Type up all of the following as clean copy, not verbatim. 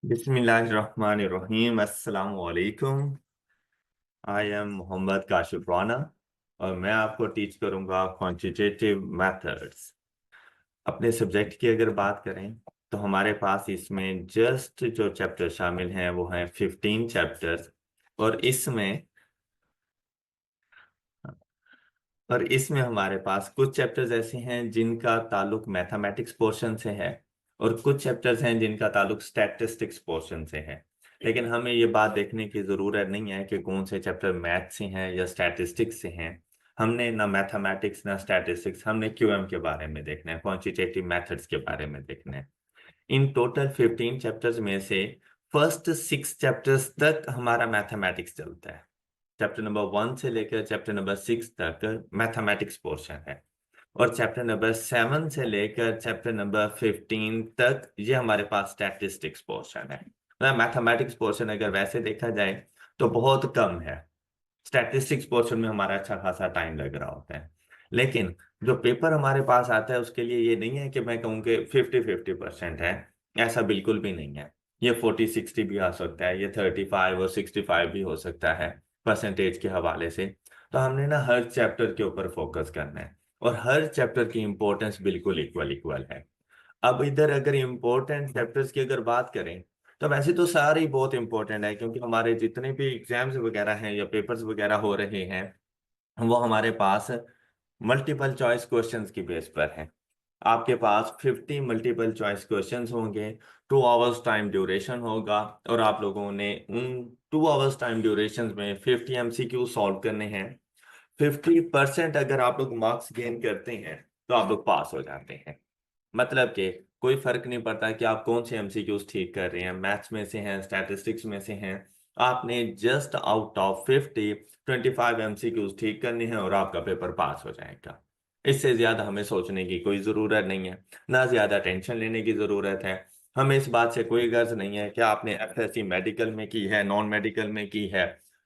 बिस्मिल्लाहिर्रहमानिर्रहीम अस्सलाम वालेकुम। आई एम मोहम्मद काशिफ राना और मैं आपको टीच करूंगा क्वांटिटेटिव मेथड्स। अपने सब्जेक्ट की अगर बात करें तो हमारे पास इसमें जस्ट जो चैप्टर शामिल हैं वो हैं 15 चैप्टर्स। और इसमें और इसमें हमारे पास कुछ चैप्टर्स ऐसे हैं जिनका ताल्लुक मैथमेटिक्स पोर्शन से है और कुछ चैप्टर्स हैं जिनका ताल्लुक स्टैटिस्टिक्स पोर्शन से है। लेकिन हमें ये बात देखने की ज़रूरत नहीं है कि कौन से चैप्टर मैथ से हैं या स्टैटिस्टिक्स से हैं। हमने ना मैथमेटिक्स ना स्टैटिस्टिक्स, हमने क्यूएम के बारे में देखना है, क्वांटिटेटिव मेथड्स के बारे में देखना है। इन टोटल 15 चैप्टर्स में से फर्स्ट 6 चैप्टर्स तक हमारा मैथमेटिक्स चलता है। चैप्टर नंबर 1 से लेकर चैप्टर नंबर 6 तक मैथमेटिक्स पोर्शन है और चैप्टर नंबर 7 से लेकर चैप्टर नंबर 15 तक ये हमारे पास स्टैटिस्टिक्स पोर्शन है। मतलब मैथमेटिक्स पोर्शन अगर वैसे देखा जाए तो बहुत कम है। स्टैटिस्टिक्स पोर्शन में हमारा अच्छा खासा टाइम लग रहा होता है। लेकिन जो पेपर हमारे पास आता है उसके लिए ये नहीं है कि मैं कहूँ कि 50-50% है। ऐसा बिल्कुल भी नहीं है। ये 40-60 भी आ सकता है, ये 35 और 65 भी हो सकता है परसेंटेज के हवाले से। तो हमने ना हर चैप्टर के ऊपर फोकस करना है और हर चैप्टर की इंपॉर्टेंस बिल्कुल इक्वल इक्वल है। अब इधर अगर इम्पोर्टेंट चैप्टर्स की अगर बात करें तो वैसे तो सारे ही बहुत इंपॉर्टेंट है, क्योंकि हमारे जितने भी एग्जाम्स वगैरह हैं या पेपर्स वगैरह हो रहे हैं वो हमारे पास मल्टीपल चॉइस क्वेश्चंस की बेस पर है। आपके पास 50 मल्टीपल चॉइस क्वेश्चंस होंगे, 2 आवर्स टाइम ड्यूरेशन होगा और आप लोगों ने उन 2 आवर्स टाइम ड्यूरेशन में 50 एमसीक्यू सॉल्व करने हैं। 50% अगर आप लोग मार्क्स गेन करते हैं तो आप लोग पास हो जाते हैं। मतलब कि कोई फर्क नहीं पड़ता कि आप कौन से एमसीक्यूज ठीक कर रहे हैं, मैथ्स में से हैं स्टैटिस्टिक्स में से हैं। आपने जस्ट आउट ऑफ 50 25 एमसीक्यूज ठीक करने हैं और आपका पेपर पास हो जाएगा। इससे ज्यादा हमें सोचने की कोई जरूरत नहीं है, ना ज्यादा टेंशन लेने की जरूरत है। हमें इस बात से कोई गर्ज नहीं है कि आपने एफएससी मेडिकल में की है, नॉन मेडिकल में की है।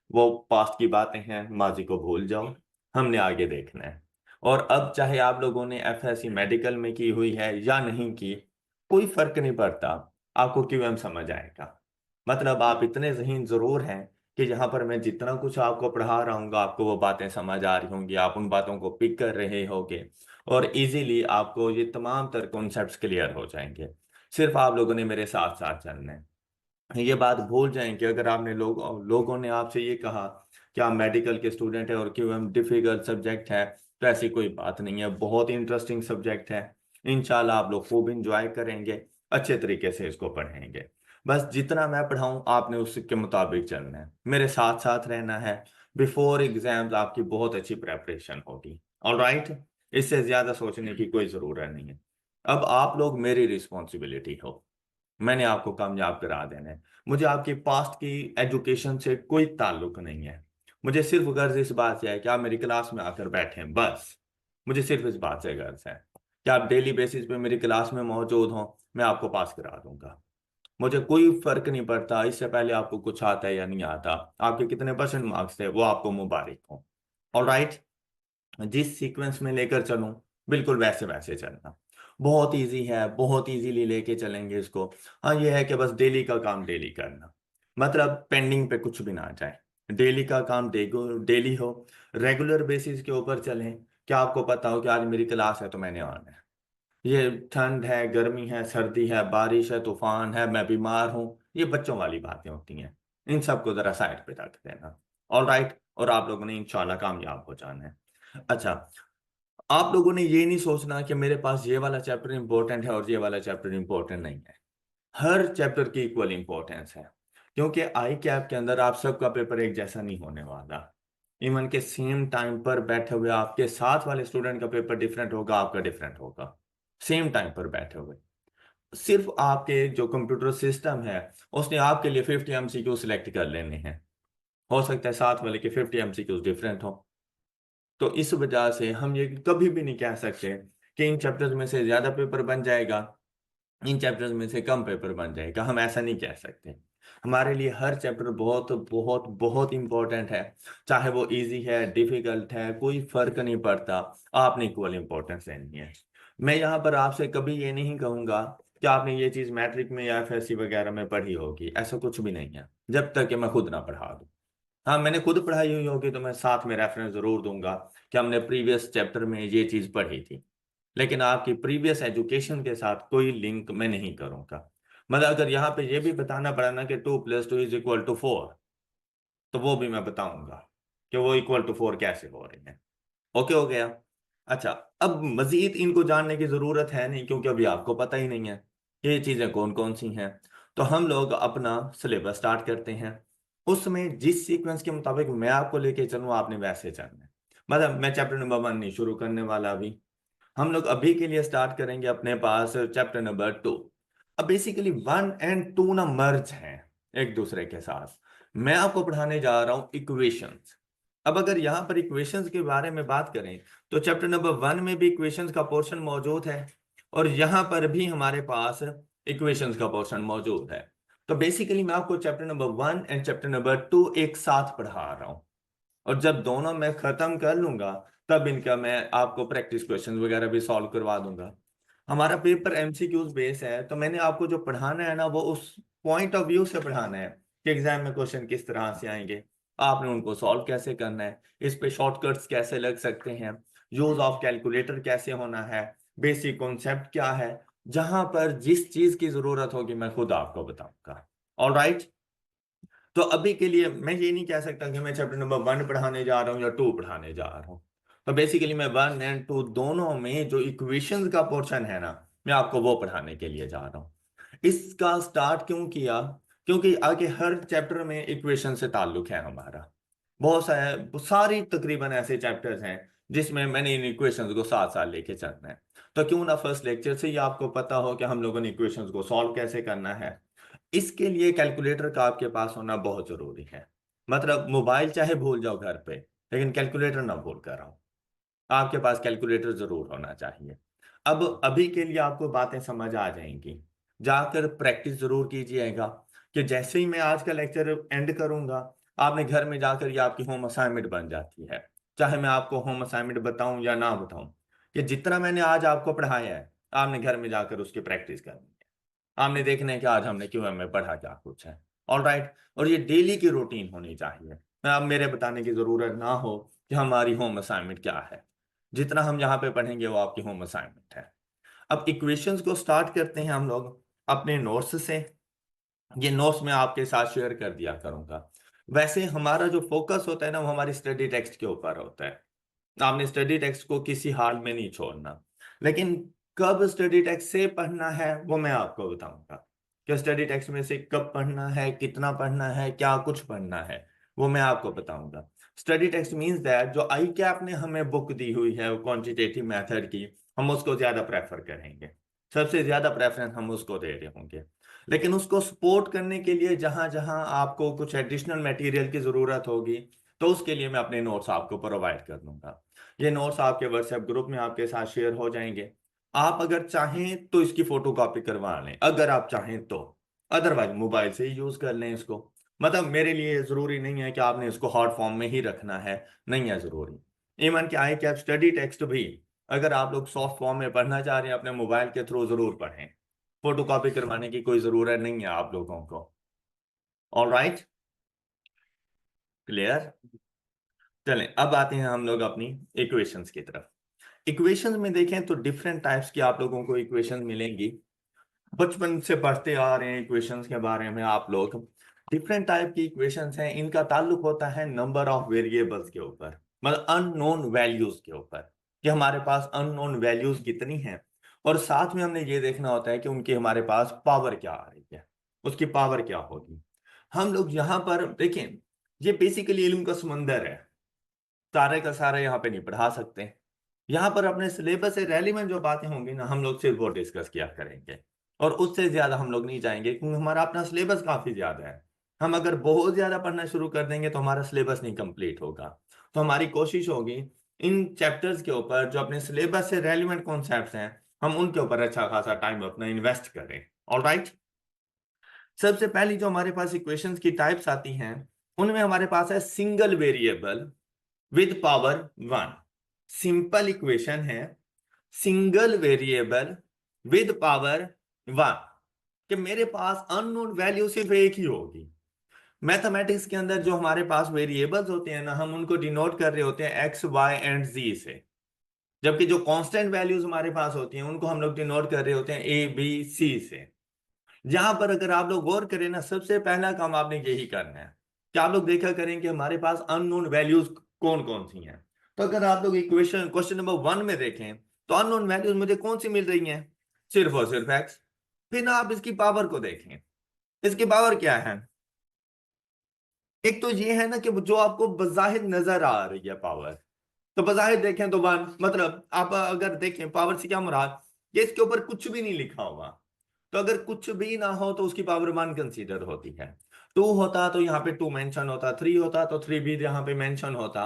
वो पास्ट की बातें हैं, माजी को भूल जाओ। हमने आगे देखना है। और अब चाहे आप लोगों ने एफएससी मेडिकल में की हुई है या नहीं की, कोई फर्क नहीं पड़ता। आपको क्यूएम समझ आएगा। मतलब आप इतने ज़हीन जरूर हैं कि यहाँ पर मैं जितना कुछ आपको पढ़ा रहा हूँ आपको वो बातें समझ आ रही होंगी, आप उन बातों को पिक कर रहे होगे और इजीली आपको ये तमाम तर कॉन्सेप्ट्स क्लियर हो जाएंगे। सिर्फ आप लोगों ने मेरे साथ साथ चलना है। ये बात भूल जाएं कि अगर आपने लोगों ने आपसे ये कहा कि आप मेडिकल के स्टूडेंट हैं और क्यों डिफिकल्ट सब्जेक्ट है, तो ऐसी कोई बात नहीं है। बहुत इंटरेस्टिंग सब्जेक्ट है। इंशाल्लाह आप लोग खूब इंजॉय करेंगे, अच्छे तरीके से इसको पढ़ेंगे। बस जितना मैं पढ़ाऊं आपने उसके मुताबिक चलना है, मेरे साथ साथ रहना है। बिफोर एग्जाम्स आपकी बहुत अच्छी प्रेपरेशन होगी। ऑलराइट, इससे ज्यादा सोचने की कोई जरूरत नहीं है। अब आप लोग मेरी रिस्पॉन्सिबिलिटी हो, मैंने आपको कामयाब करा देना है। मुझे आपकी पास्ट की एजुकेशन से कोई ताल्लुक नहीं है। मुझे सिर्फ गर्ज इस बात से है कि आप मेरी क्लास में आकर बैठें, बस। मुझे सिर्फ इस बात से गर्ज है कि आप डेली बेसिस पे मेरी क्लास में मौजूद हों, मैं आपको पास करा दूंगा। मुझे कोई फर्क नहीं पड़ता इससे पहले आपको कुछ आता है या नहीं आता, आपके कितने परसेंट मार्क्स थे, वो आपको मुबारक हो। ऑलराइट, जिस सीक्वेंस में लेकर चलूं बिल्कुल वैसे वैसे चलना। बहुत इजी है, बहुत इजीली लेके चलेंगे इसको। हाँ ये है कि बस डेली का काम डेली करना, मतलब पेंडिंग पे कुछ भी ना आ जाए। डेली का काम डेली हो, रेगुलर बेसिस के ऊपर चलें। क्या आपको पता हो कि आज मेरी क्लास है तो मैंने आना है। ये ठंड है, गर्मी है, सर्दी है, बारिश है, तूफान है, मैं बीमार हूँ, ये बच्चों वाली बातें होती हैं। इन सबको जरा साइड पे रख देना। ऑल राइट, और आप लोगों ने इंशाल्लाह कामयाब हो जाना है। अच्छा, आप लोगों ने ये नहीं सोचना कि मेरे पास ये वाला चैप्टर इंपॉर्टेंट है और ये वाला चैप्टर इंपॉर्टेंट नहीं है। हर चैप्टर की इक्वल इंपॉर्टेंस है, क्योंकि आई कैप के अंदर आप सबका पेपर एक जैसा नहीं होने वाला। इवन के सेम टाइम पर बैठे हुए आपके साथ वाले स्टूडेंट का पेपर डिफरेंट होगा, आपका डिफरेंट होगा। सेम टाइम पर बैठे हुए, सिर्फ आपके जो कंप्यूटर सिस्टम है उसने आपके लिए 50 एमसीक्यू सिलेक्ट कर लेने हैं। हो सकता है साथ वाले के 50 एमसीक्यू डिफरेंट हो। तो इस वजह से हम ये कभी भी नहीं कह सकते कि इन चैप्टर्स में से ज्यादा पेपर बन जाएगा, इन चैप्टर्स में से कम पेपर बन जाएगा। हम ऐसा नहीं कह सकते। हमारे लिए हर चैप्टर बहुत बहुत बहुत इंपॉर्टेंट है। चाहे वो इजी है, डिफिकल्ट है, कोई फर्क नहीं पड़ता। आपने इक्वल इंपॉर्टेंस देनी है। मैं यहाँ पर आपसे कभी ये नहीं कहूंगा कि आपने ये चीज मैट्रिक में या एफएससी वगैरह में पढ़ी होगी, ऐसा कुछ भी नहीं है जब तक कि मैं खुद ना पढ़ा दूं। हाँ, मैंने खुद पढ़ाई हुई होगी तो मैं साथ में रेफरेंस जरूर दूंगा कि हमने प्रीवियस चैप्टर में ये चीज पढ़ी थी, लेकिन आपकी प्रीवियस एजुकेशन के साथ कोई लिंक मैं नहीं करूंगा। मतलब अगर यहाँ पे ये भी बताना पड़ा ना कि 2+2 = 4, तो वो भी मैं बताऊंगा कि वो =4 कैसे हो रही है। ओके हो गया। अच्छा, अब मजीद इनको जानने की जरूरत है नहीं, क्योंकि अभी आपको पता ही नहीं है कि ये चीजें कौन कौन सी हैं। तो हम लोग अपना सिलेबस स्टार्ट करते हैं, उसमें जिस सीक्वेंस के मुताबिक मैं आपको लेके चलूँ आपने वैसे चलना है। मतलब मैं चैप्टर नंबर 1 नहीं शुरू करने वाला अभी, हम लोग अभी के लिए स्टार्ट करेंगे अपने पास चैप्टर नंबर 2। अब बेसिकली 1 और 2 ना मर्ज हैं एक दूसरे के साथ। मैं आपको पढ़ाने जा रहा हूं इक्वेशंस। अब अगर यहाँ पर इक्वेशंस के बारे में बात करें तो चैप्टर नंबर 1 में भी इक्वेशंस का पोर्शन मौजूद है, और यहाँ पर भी हमारे पास इक्वेशंस का पोर्शन मौजूद है। तो बेसिकली मैं आपको चैप्टर नंबर 1 और चैप्टर नंबर 2 एक साथ पढ़ा रहा हूँ, और जब दोनों मैं खत्म कर लूंगा तब इनका मैं आपको प्रैक्टिस क्वेश्चन वगैरह भी सॉल्व करवा दूंगा। हमारा पेपर एमसीक्यूज बेस है, तो मैंने आपको जो पढ़ाना है ना वो उस पॉइंट ऑफ व्यू से पढ़ाना है कि एग्जाम में क्वेश्चन किस तरह से आएंगे, आपने उनको सॉल्व कैसे करना है, इस पे शॉर्टकट्स कैसे लग सकते हैं, यूज ऑफ कैलकुलेटर कैसे होना है, बेसिक कॉन्सेप्ट क्या है। जहां पर जिस चीज की जरूरत होगी मैं खुद आपको बताऊंगा। All right. तो अभी के लिए मैं ये नहीं कह सकता कि मैं चैप्टर नंबर 1 पढ़ाने जा रहा हूँ या 2 पढ़ाने जा रहा हूँ। तो बेसिकली मैं 1 और 2 दोनों में जो इक्वेशंस का पोर्शन है ना, मैं आपको वो पढ़ाने के लिए जा रहा हूँ। इसका स्टार्ट क्यों किया? क्योंकि आगे हर चैप्टर में इक्वेशन से ताल्लुक है हमारा। बहुत सारे सारी तकरीबन ऐसे चैप्टर्स हैं जिसमें मैंने इन इक्वेशंस को साथ साथ लेके चलना है। तो क्यों ना फर्स्ट लेक्चर से ही आपको पता हो कि हम लोगों ने इक्वेशंस को सॉल्व कैसे करना है। इसके लिए कैलकुलेटर का आपके पास होना बहुत जरूरी है। मतलब मोबाइल चाहे भूल जाओ घर पे, लेकिन कैलकुलेटर ना भूल कर आओ। आपके पास कैलकुलेटर जरूर होना चाहिए। अब अभी के लिए आपको बातें समझ आ जाएंगी, जाकर प्रैक्टिस जरूर कीजिएगा कि जैसे ही मैं आज का लेक्चर एंड करूंगा आपने घर में जाकर ये आपकी होम असाइनमेंट बन जाती है। चाहे मैं आपको होम असाइनमेंट बताऊं या ना बताऊं, कि जितना मैंने आज आपको पढ़ाया है आपने घर में जाकर उसकी प्रैक्टिस करनी है। आपने देखना है कि आज हमने क्यों हमें पढ़ा क्या कुछ है। All right. और ये डेली की रूटीन होनी चाहिए। अब मेरे बताने की जरूरत ना हो कि हमारी होम असाइनमेंट क्या है, जितना हम यहाँ पे पढ़ेंगे वो आपकी होम असाइनमेंट है। अब इक्वेशंस को स्टार्ट करते हैं हम लोग अपने नोट्स से। ये नोट्स मैं आपके साथ शेयर कर दिया करूंगा। वैसे हमारा जो फोकस होता है ना वो हमारी स्टडी टेक्स्ट के ऊपर होता है। आपने स्टडी टेक्स्ट को किसी हाल में नहीं छोड़ना, लेकिन कब स्टडी टेक्स्ट से पढ़ना है वो मैं आपको बताऊंगा कि स्टडी टेक्स्ट में से कब पढ़ना है, कितना पढ़ना है, क्या कुछ पढ़ना है, वो मैं आपको बताऊंगा। स्टडी टेक्स्ट मींस दैट जो आई कैप ने हमें बुक दी हुई है क्वांटिटेटिव मेथड की, हम उसको ज्यादा प्रेफर करेंगे। सबसे ज्यादा प्रेफरेंस हम उसको दे रहे होंगे। लेकिन उसको सपोर्ट करने के लिए जहां जहां आपको कुछ एडिशनल मटेरियल की जरूरत होगी तो उसके लिए मैं अपने नोट्स आपको प्रोवाइड कर दूंगा। ये नोट्स आपके व्हाट्सएप ग्रुप में आपके साथ शेयर हो जाएंगे। आप अगर चाहें तो इसकी फोटो कॉपी करवा लें, अगर आप चाहें तो। अदरवाइज मोबाइल से ही यूज कर लें इसको। मतलब मेरे लिए जरूरी नहीं है कि आपने इसको हार्ड फॉर्म में ही रखना है, नहीं है जरूरी। इवन कि आई कैप स्टडी टेक्स्ट भी अगर आप लोग सॉफ्ट फॉर्म में पढ़ना चाह रहे हैं अपने मोबाइल के थ्रू जरूर पढ़ें। फोटो कॉपी करवाने की कोई जरूरत नहीं है आप लोगों को। All right. क्लियर। चलें अब आते हैं हम लोग अपनी इक्वेशंस की तरफ। इक्वेशंस में देखें तो डिफरेंट टाइप्स की आप लोगों को इक्वेशन मिलेंगी। बचपन से पढ़ते आ रहे हैं इक्वेशंस के बारे में आप लोग। डिफरेंट टाइप की इक्वेशंस हैं, इनका ताल्लुक होता है नंबर ऑफ वेरिएबल्स के ऊपर, मतलब अननोन वैल्यूज के ऊपर, कि हमारे पास अननोन वैल्यूज कितनी हैं। और साथ में हमने ये देखना होता है कि उनकी हमारे पास पावर क्या आ रही है, उसकी पावर क्या होगी। हम लोग यहाँ पर देखें, ये बेसिकली इल्म का समंदर है, सारे का सारा यहाँ पे नहीं पढ़ा सकते। यहाँ पर अपने सिलेबस से रेलिवेंट जो बातें होंगी ना हम लोग सिर्फ वो डिस्कस किया करेंगे, और उससे ज्यादा हम लोग नहीं जाएंगे क्योंकि हमारा अपना सिलेबस काफी ज्यादा है। हम अगर बहुत ज्यादा पढ़ना शुरू कर देंगे तो हमारा सिलेबस नहीं कंप्लीट होगा। तो हमारी कोशिश होगी इन चैप्टर्स के ऊपर जो अपने सिलेबस से रेलिवेंट कॉन्सेप्ट्स हैं हम उनके ऊपर अच्छा खासा टाइम अपना इन्वेस्ट करें। All right. सबसे पहली जो हमारे पास इक्वेशंस की टाइप्स आती हैं उनमें हमारे पास है single variable with power 1। Simple equation है, single variable with power one, कि मेरे पास अननोन वैल्यू सिर्फ एक ही होगी। मैथमेटिक्स के अंदर जो हमारे पास वेरिएबल्स होते हैं ना, हम उनको डिनोट कर रहे होते हैं एक्स वाई एंड जी से, जबकि जो कांस्टेंट वैल्यूज हमारे पास होती हैं उनको हम लोग डिनोट कर रहे होते हैं ए बी सी से। जहां पर अगर आप लोग गौर करें ना, सबसे पहला काम आपने यही करना है कि आप लोग देखा करें कि हमारे पास अननोन वैल्यूज कौन कौन सी हैं। तो अगर आप लोग इक्वेशन क्वेश्चन नंबर 1 में देखें तो अननोन वैल्यूज मुझे कौन सी मिल रही हैं, सिर्फ और सिर्फ एक्स। फिर ना आप इसकी पावर को देखें, इसकी पावर क्या है। एक तो ये है ना कि जो आपको बजाहिर नजर आ रही है पावर, तो बजाहिर देखें तो 1, मतलब आप अगर देखें पावर से क्या मुराद, ये इसके ऊपर कुछ भी नहीं लिखा हुआ। तो अगर कुछ भी ना हो तो उसकी पावर 1 कंसीडर होती है। 2 होता तो यहाँ पे 2 मेंशन होता, 3 होता तो 3 भी यहाँ पे मेंशन होता।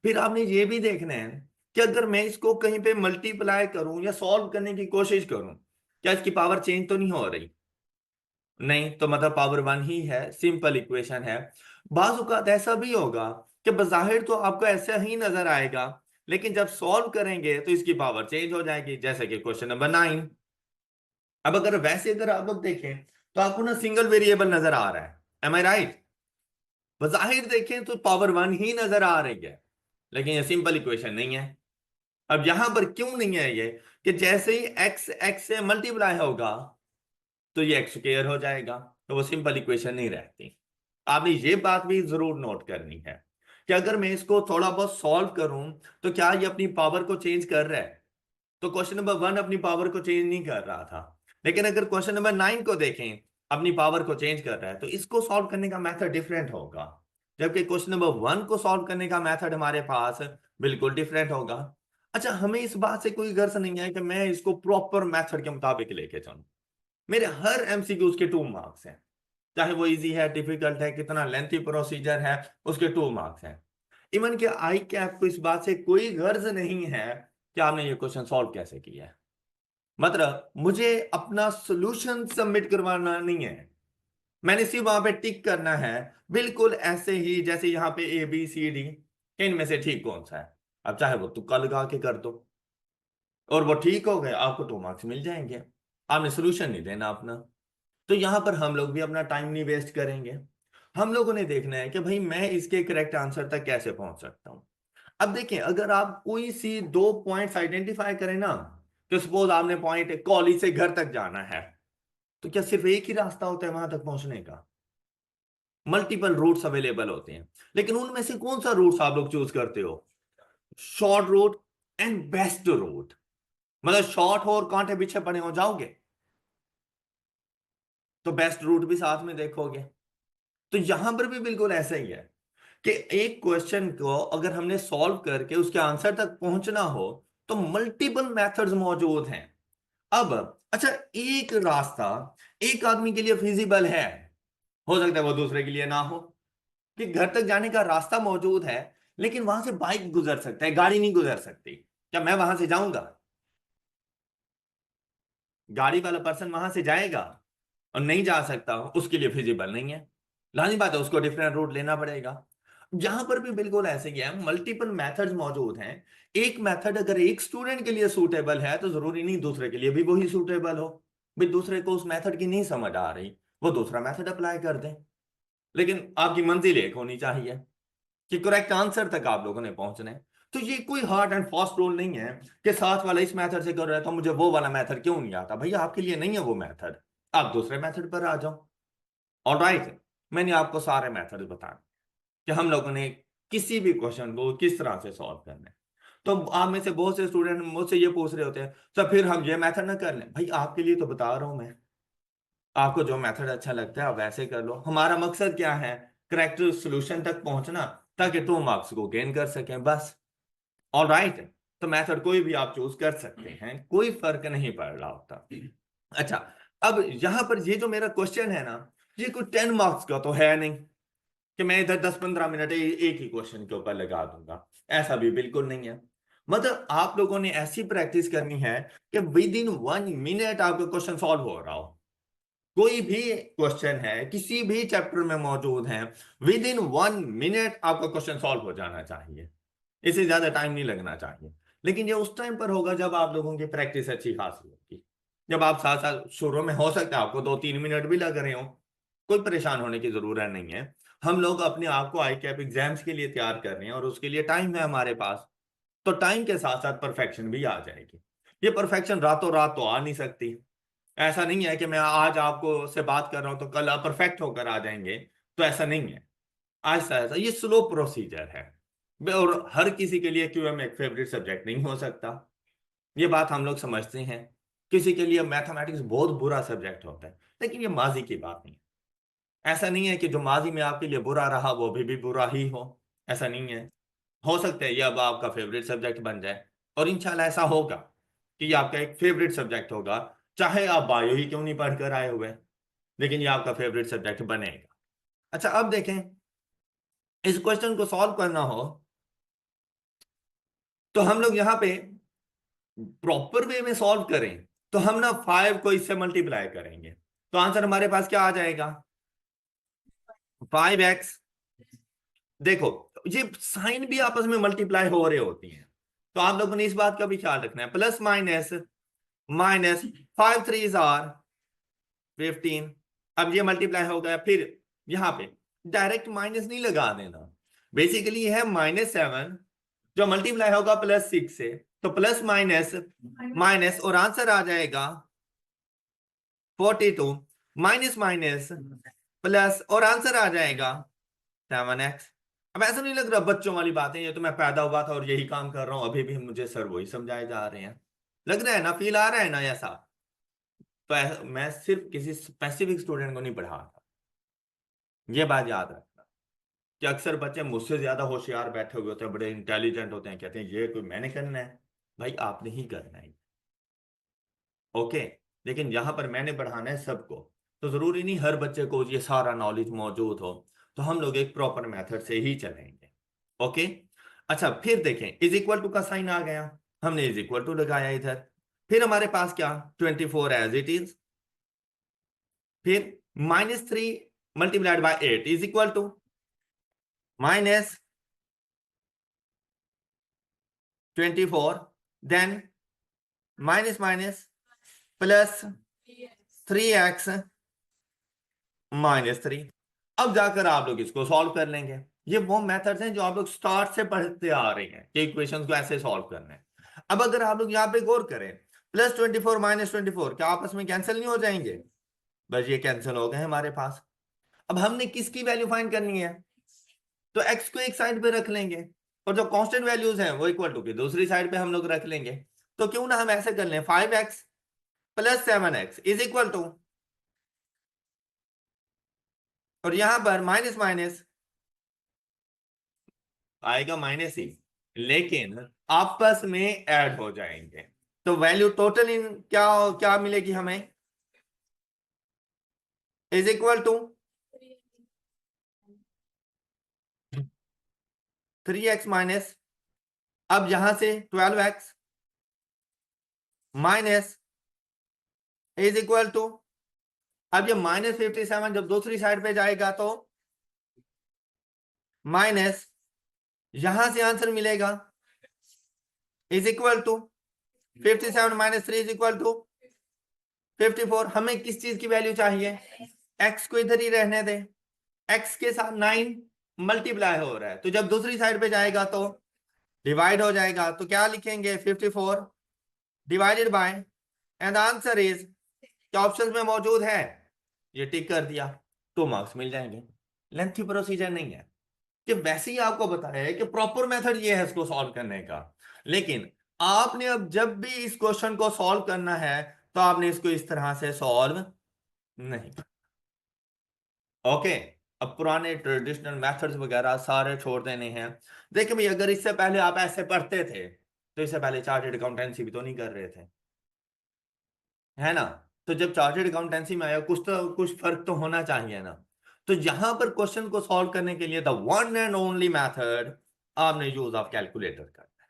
फिर आपने ये भी देखना है कि अगर मैं इसको कहीं पे मल्टीप्लाई करूं या सॉल्व करने की कोशिश करूं, क्या इसकी पावर चेंज तो नहीं हो रही? नहीं, तो मतलब पावर 1 ही है, सिंपल इक्वेशन है। बाज़ औक़ात ऐसा भी होगा कि बज़ाहिर तो आपको ऐसा ही नजर आएगा, लेकिन जब सॉल्व करेंगे तो इसकी पावर चेंज हो जाएगी, जैसे कि क्वेश्चन नंबर 9। अब अगर वैसे अगर आप लोग देखें तो आपको ना सिंगल वेरिएबल नजर आ रहा है, एम आई राइट? बज़ाहिर देखें तो पावर 1 ही नजर आ रही है, लेकिन ये सिंपल इक्वेशन नहीं है। अब यहां पर क्यों नहीं है ये, कि जैसे ही एक्स एक्स से मल्टीप्लाई होगा तो ये एक्स स्क्वायर हो जाएगा, तो वो सिंपल इक्वेशन नहीं रहती। आपने ये बात भी जरूर नोट करनी है कि अगर मैं इसको थोड़ा बहुत सॉल्व करूं तो क्या ये अपनी पावर को चेंज कर रहा है? तो क्वेश्चन नंबर 1 अपनी पावर को चेंज नहीं कर रहा था, लेकिन अगर क्वेश्चन नंबर 9 को देखें, अपनी पावर को चेंज कर रहा है, तो इसको सॉल्व करने का मेथड डिफरेंट होगा, जबकि क्वेश्चन नंबर 1 को सॉल्व करने का मेथड हमारे पास बिल्कुल डिफरेंट होगा। अच्छा, हमें इस बात से कोई गर्ज नहीं है कि मैं इसको प्रॉपर मेथड के मुताबिक लेके चलूं। मेरे हर एमसीक्यू के 2 मार्क्स हैं, चाहे वो इजी है, डिफिकल्ट है, कितना लेंथी प्रोसीजर है, उसके 2 मार्क्स हैं। इवन के आई कैप को इस बात से कोई गर्ज नहीं है कि आपने ये क्वेश्चन सॉल्व कैसे किया है। मतलब मुझे अपना सॉल्यूशन सबमिट करवाना नहीं है, मैंने सिर्फ वहां पे टिक करना है, बिल्कुल ऐसे ही जैसे यहाँ पे ए बी सी डी, इनमें से ठीक कौन सा है। अब चाहे वो तुक्का लगा के कर दो और वो ठीक हो गए, आपको 2 मार्क्स मिल जाएंगे, आपने सोल्यूशन नहीं देना अपना। तो यहां पर हम लोग भी अपना टाइम नहीं वेस्ट करेंगे। हम लोगों ने देखना है कि भाई मैं इसके करेक्ट आंसर तक कैसे पहुंच सकता हूं। अब देखें, अगर आप कोई सी 2 पॉइंट्स आइडेंटिफाई करें ना, तो सपोज आपने पॉइंट कॉलेज से घर तक जाना है, तो क्या सिर्फ एक ही रास्ता होता है वहां तक पहुंचने का? मल्टीपल रूट्स अवेलेबल होते हैं, लेकिन उनमें से कौन सा रूट्स आप लोग चूज करते हो? Short route and best route. मतलब शॉर्ट हो और कांटे पीछे पड़े हो जाओगे, तो बेस्ट रूट भी साथ में देखोगे। तो यहां पर भी बिल्कुल ऐसा ही है कि एक क्वेश्चन को अगर हमने सॉल्व करके उसके आंसर तक पहुंचना हो तो मल्टीपल मेथड्स मौजूद हैं। अब अच्छा, एक रास्ता एक आदमी के लिए फिजिबल है, हो सकता है वो दूसरे के लिए ना हो, कि घर तक जाने का रास्ता मौजूद है, लेकिन वहां से बाइक गुजर सकता है, गाड़ी नहीं गुजर सकती। क्या मैं वहां से जाऊंगा? गाड़ी वाला पर्सन वहां से जाएगा और नहीं जा सकता, उसके लिए फिजिबल नहीं है, लानी बात है, उसको डिफरेंट रूट लेना पड़ेगा। यहां पर भी बिल्कुल ऐसे ही है, मल्टीपल मेथड्स मौजूद हैं। एक मेथड अगर एक स्टूडेंट के लिए सूटेबल है तो जरूरी नहीं दूसरे के लिए भी वही सूटेबल हो। भाई दूसरे को उस मेथड की नहीं समझ आ रही, वो दूसरा मेथड अप्लाई कर दें, लेकिन आपकी मंजिल एक होनी चाहिए कि करेक्ट आंसर तक आप लोगों ने पहुंचना है। तो ये कोई हार्ड एंड फास्ट रूल नहीं है कि साथ वाला इस मेथड से कर रहा है तो मुझे वो वाला मेथड क्यों नहीं आता। भैया आपके लिए नहीं है वो मेथड, आप दूसरे मेथड पर आ जाओ। ऑलराइट, मैंने आपको सारे मेथड बताए कि हम लोगों ने किसी भी क्वेश्चन को किस तरह से सॉल्व करना है। तो आप में से बहुत से स्टूडेंट मुझसे ये पूछ रहे होते हैं, सर फिर हम ये मेथड ना कर लें? भाई आपके लिए तो बता रहा हूं मैं, आपको जो मेथड अच्छा लगता है आप वैसे कर लो। हमारा मकसद क्या है? करेक्ट सॉल्यूशन तक पहुंचना, ताकि 2 मार्क्स को गेन कर सकें, बस। ऑल राइट, तो मेथड कोई भी आप चूज कर सकते हैं, कोई फर्क नहीं पड़ रहा होता। अच्छा, अब यहां पर ये जो मेरा क्वेश्चन है ना, ये कोई 10 मार्क्स का तो है नहीं कि मैं इधर 10-15 मिनट एक ही क्वेश्चन के ऊपर लगा दूंगा, ऐसा भी बिल्कुल नहीं है। मतलब आप लोगों ने ऐसी प्रैक्टिस करनी है कि विद इन 1 मिनट आपका क्वेश्चन सॉल्व हो रहा हो। कोई भी क्वेश्चन है किसी भी चैप्टर में मौजूद है, विद इन 1 मिनट आपका क्वेश्चन सॉल्व हो जाना चाहिए, इससे ज्यादा टाइम नहीं लगना चाहिए। लेकिन ये उस टाइम पर होगा जब आप लोगों की प्रैक्टिस अच्छी खासी होगी। जब आप साथ साथ शुरू में हो सकता है आपको 2-3 मिनट भी लग रहे हो, कोई परेशान होने की जरूरत नहीं है। हम लोग अपने आप को आई कैप एग्जाम्स के लिए तैयार कर रहे हैं और उसके लिए टाइम है हमारे पास। तो टाइम के साथ साथ परफेक्शन भी आ जाएगी। ये परफेक्शन रातों रात तो आ नहीं सकती। ऐसा नहीं है कि मैं आज आपको से बात कर रहा हूं तो कल आप परफेक्ट होकर आ जाएंगे। तो ऐसा नहीं है। आहिस्ता आहिस्ता ये स्लो प्रोसीजर है। और हर किसी के लिए क्यूएम एक फेवरेट सब्जेक्ट नहीं हो सकता। ये बात हम लोग समझते हैं। किसी के लिए मैथमेटिक्स बहुत बुरा सब्जेक्ट होता है, लेकिन ये माजी की बात नहीं है। ऐसा नहीं है कि जो माजी में आपके लिए बुरा रहा वो भी बुरा ही हो। ऐसा नहीं है। हो सकता है ये अब आपका फेवरेट सब्जेक्ट बन जाए। और इंशाल्लाह ऐसा होगा कि ये आपका एक फेवरेट सब्जेक्ट होगा। चाहे आप बायो ही क्यों नहीं पढ़कर आए हुए, लेकिन ये आपका फेवरेट सब्जेक्ट बनेगा। अच्छा, अब देखें, इस क्वेश्चन को सॉल्व करना हो तो हम लोग यहाँ पे प्रॉपर वे में सॉल्व करें तो हम ना 5 को इससे मल्टीप्लाई करेंगे। तो आंसर हमारे पास क्या आ जाएगा? 5x। देखो, ये साइन भी आपस में मल्टीप्लाई हो रहे होती हैं। तो आप लोगों ने इस बात का भी ख्याल रखना है, प्लस माइनस माइनस 5 3 आर 15। अब ये मल्टीप्लाई हो गया, फिर यहां पे डायरेक्ट माइनस नहीं लगा देना। बेसिकली ये है -7 जो मल्टीप्लाई होगा +6 से। तो प्लस माइनस माइनस और आंसर आ जाएगा 42। माइनस माइनस प्लस और आंसर आ जाएगा 7x। अब ऐसा नहीं लग रहा बच्चों वाली बातें, ये तो मैं पैदा हुआ था और यही काम कर रहा हूं, अभी भी मुझे सर वही समझाए जा रहे हैं। लग रहा है ना, फील आ रहा है ना ऐसा? तो मैं सिर्फ किसी स्पेसिफिक स्टूडेंट को नहीं पढ़ा रहा। ये बात याद रखना कि अक्सर बच्चे मुझसे ज्यादा होशियार बैठे हुए होते हैं, बड़े इंटेलिजेंट होते हैं, कहते हैं ये कोई मैंने करना है। भाई आपने ही करना है। ओके। लेकिन यहां पर मैंने बढ़ाना है सबको। तो जरूरी नहीं हर बच्चे को ये सारा नॉलेज मौजूद हो। तो हम लोग एक प्रॉपर मेथड से ही चलेंगे। ओके। अच्छा, फिर देखें, इज इक्वल टू का साइन आ गया, हमने इज इक्वल टू लगाया इधर। फिर हमारे पास क्या, 24 एज इट इज। फिर -3 multiplied by 8 is equal to -24, then minus minus +3x -3। अब जाकर आप लोग इसको सॉल्व कर लेंगे। ये वो मेथड्स हैं जो आप लोग स्टार्ट से पढ़ते आ रहे हैं कि इक्वेशंस को ऐसे सॉल्व करना है। अब अगर आप लोग यहाँ पे गौर करें, +24 -24 क्या आपस में कैंसिल नहीं हो जाएंगे? बस ये कैंसिल हो गए हमारे पास। अब हमने किसकी वैल्यू फाइंड करनी है? तो x को एक साइड पे रख लेंगे और जो कांस्टेंट वैल्यूज हैं वो इक्वल टू की दूसरी साइड पे हम लोग रख लेंगे। तो क्यों ना हम ऐसे कर लें, 5x + 7x is equal to, और यहां पर माइनस माइनस आएगा माइनस ही, लेकिन आपस में ऐड हो जाएंगे। तो वैल्यू टोटल इन क्या क्या मिलेगी हमें? Is equal to 3x minus, अब यहां से 12x minus is equal to, अब ये -57 जब दूसरी साइड पे जाएगा तो माइनस, यहां से आंसर मिलेगा is equal to 57 -3 is equal to 54। हमें किस चीज की वैल्यू चाहिए? x को इधर ही रहने दे। x के साथ 9 मल्टीप्लाई हो रहा है, तो जब दूसरी साइड पे जाएगा तो डिवाइड हो जाएगा। तो क्या लिखेंगे, 54 divided by, and answer is, क्या ऑप्शन में मौजूद है? ये टिक कर दिया, 2 मार्क्स मिल जाएंगे। लेंथी प्रोसीजर नहीं है, कि वैसे ही आपको बताया है कि प्रॉपर मेथड ये है इसको सॉल्व करने का। लेकिन आपने अब जब भी इस क्वेश्चन को सॉल्व करना है तो आपने इसको इस तरह से सॉल्व नहीं। ओके। अब पुराने ट्रेडिशनल मेथड्स वगैरह सारे छोड़ देने हैं। देखिए भाई, अगर इससे पहले आप ऐसे पढ़ते थे तो इससे पहले चार्टेड अकाउंटेंसी भी तो नहीं कर रहे थे, है ना? तो जब चार्टेड अकाउंटेंसी में आया कुछ तो कुछ फर्क तो होना चाहिए ना। तो यहां पर क्वेश्चन को सॉल्व करने के लिए the one and only method, आपने यूज ऑफ कैलकुलेटर करना है।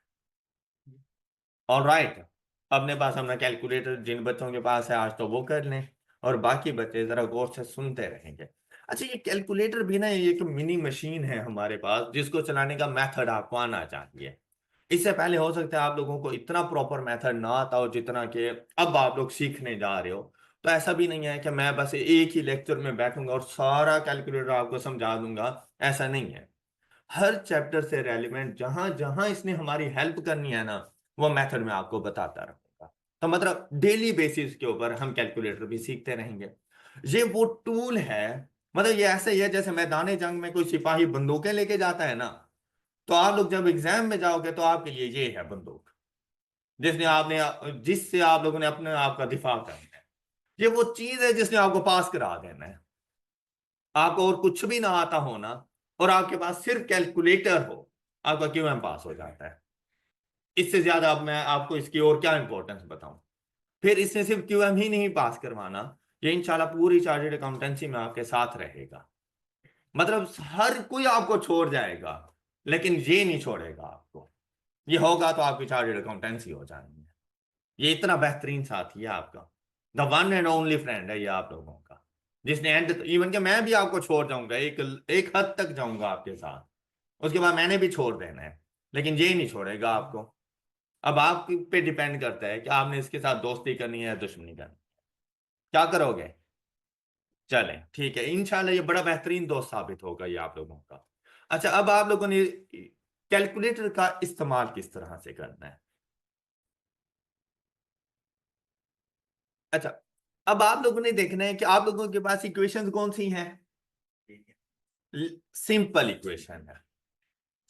All right. अपने पास अपना कैलकुलेटर जिन बच्चों के पास है आज तो वो कर लें, और बाकी बच्चे जरा गौर से सुनते रहेंगे। अच्छा, ये कैलकुलेटर भी ना एक मिनी मशीन है हमारे पास जिसको चलाने का मेथड आपको आना चाहिए। इससे पहले हो सकता है आप लोगों को इतना प्रॉपर मेथड ना आता हो जितना कि अब आप लोग सीखने जा रहे हो। तो ऐसा भी नहीं है कि मैं बस एक ही लेक्चर में बैठूंगा और सारा कैलकुलेटर आपको समझा दूंगा, ऐसा नहीं है। हर चैप्टर से रेलिवेंट जहां जहां इसने हमारी हेल्प करनी है ना, वो मेथड में आपको बताता रहूंगा। तो मतलब डेली बेसिस के ऊपर हम कैलकुलेटर भी सीखते रहेंगे। ये वो टूल है, मतलब ये ऐसे ही है जैसे मैदान जंग में कोई सिपाही बंदूकें लेके जाता है ना, तो आप लोग जब एग्जाम में जाओगे तो आपके लिए ये है बंदूक, जिससे आप लोगों ने अपने आप का दिफा करना है। ये वो चीज है जिसने आपको पास करा देना है। आपको और कुछ भी ना आता हो ना, और आपके पास सिर्फ कैलकुलेटर हो, आपका क्यूएम पास हो जाता है। इससे ज्यादा अब मैं आपको इसकी और क्या इंपॉर्टेंस बताऊं। फिर इसने सिर्फ क्यूएम ही नहीं पास करवाना, ये इंशाल्लाह पूरी चार्टर्ड अकाउंटेंसी में आपके साथ रहेगा। मतलब हर कोई आपको छोड़ जाएगा, लेकिन ये नहीं छोड़ेगा आपको। ये होगा तो आपकी चार्टर्ड अकाउंटेंसी हो जाएंगे। ये इतना बेहतरीन साथी है आपका, the one and only friend है ये आप लोगों का, जिसने एंड इवन के मैं भी आपको छोड़ जाऊंगा, एक हद तक जाऊंगा आपके साथ, उसके बाद मैंने भी छोड़ देना है, लेकिन ये नहीं छोड़ेगा आपको। अब आप पे डिपेंड करता है कि आपने इसके साथ दोस्ती करनी है या दुश्मनी करनी है, क्या करोगे। चलें ठीक है, इंशाल्लाह ये बड़ा बेहतरीन दोस्त साबित होगा ये आप लोगों का। अच्छा, अब आप लोगों ने कैलकुलेटर का इस्तेमाल किस तरह से करना है। अच्छा, अब आप लोगों ने देखना है कि आप लोगों के पास इक्वेशंस कौन सी हैं। सिंपल इक्वेशन है,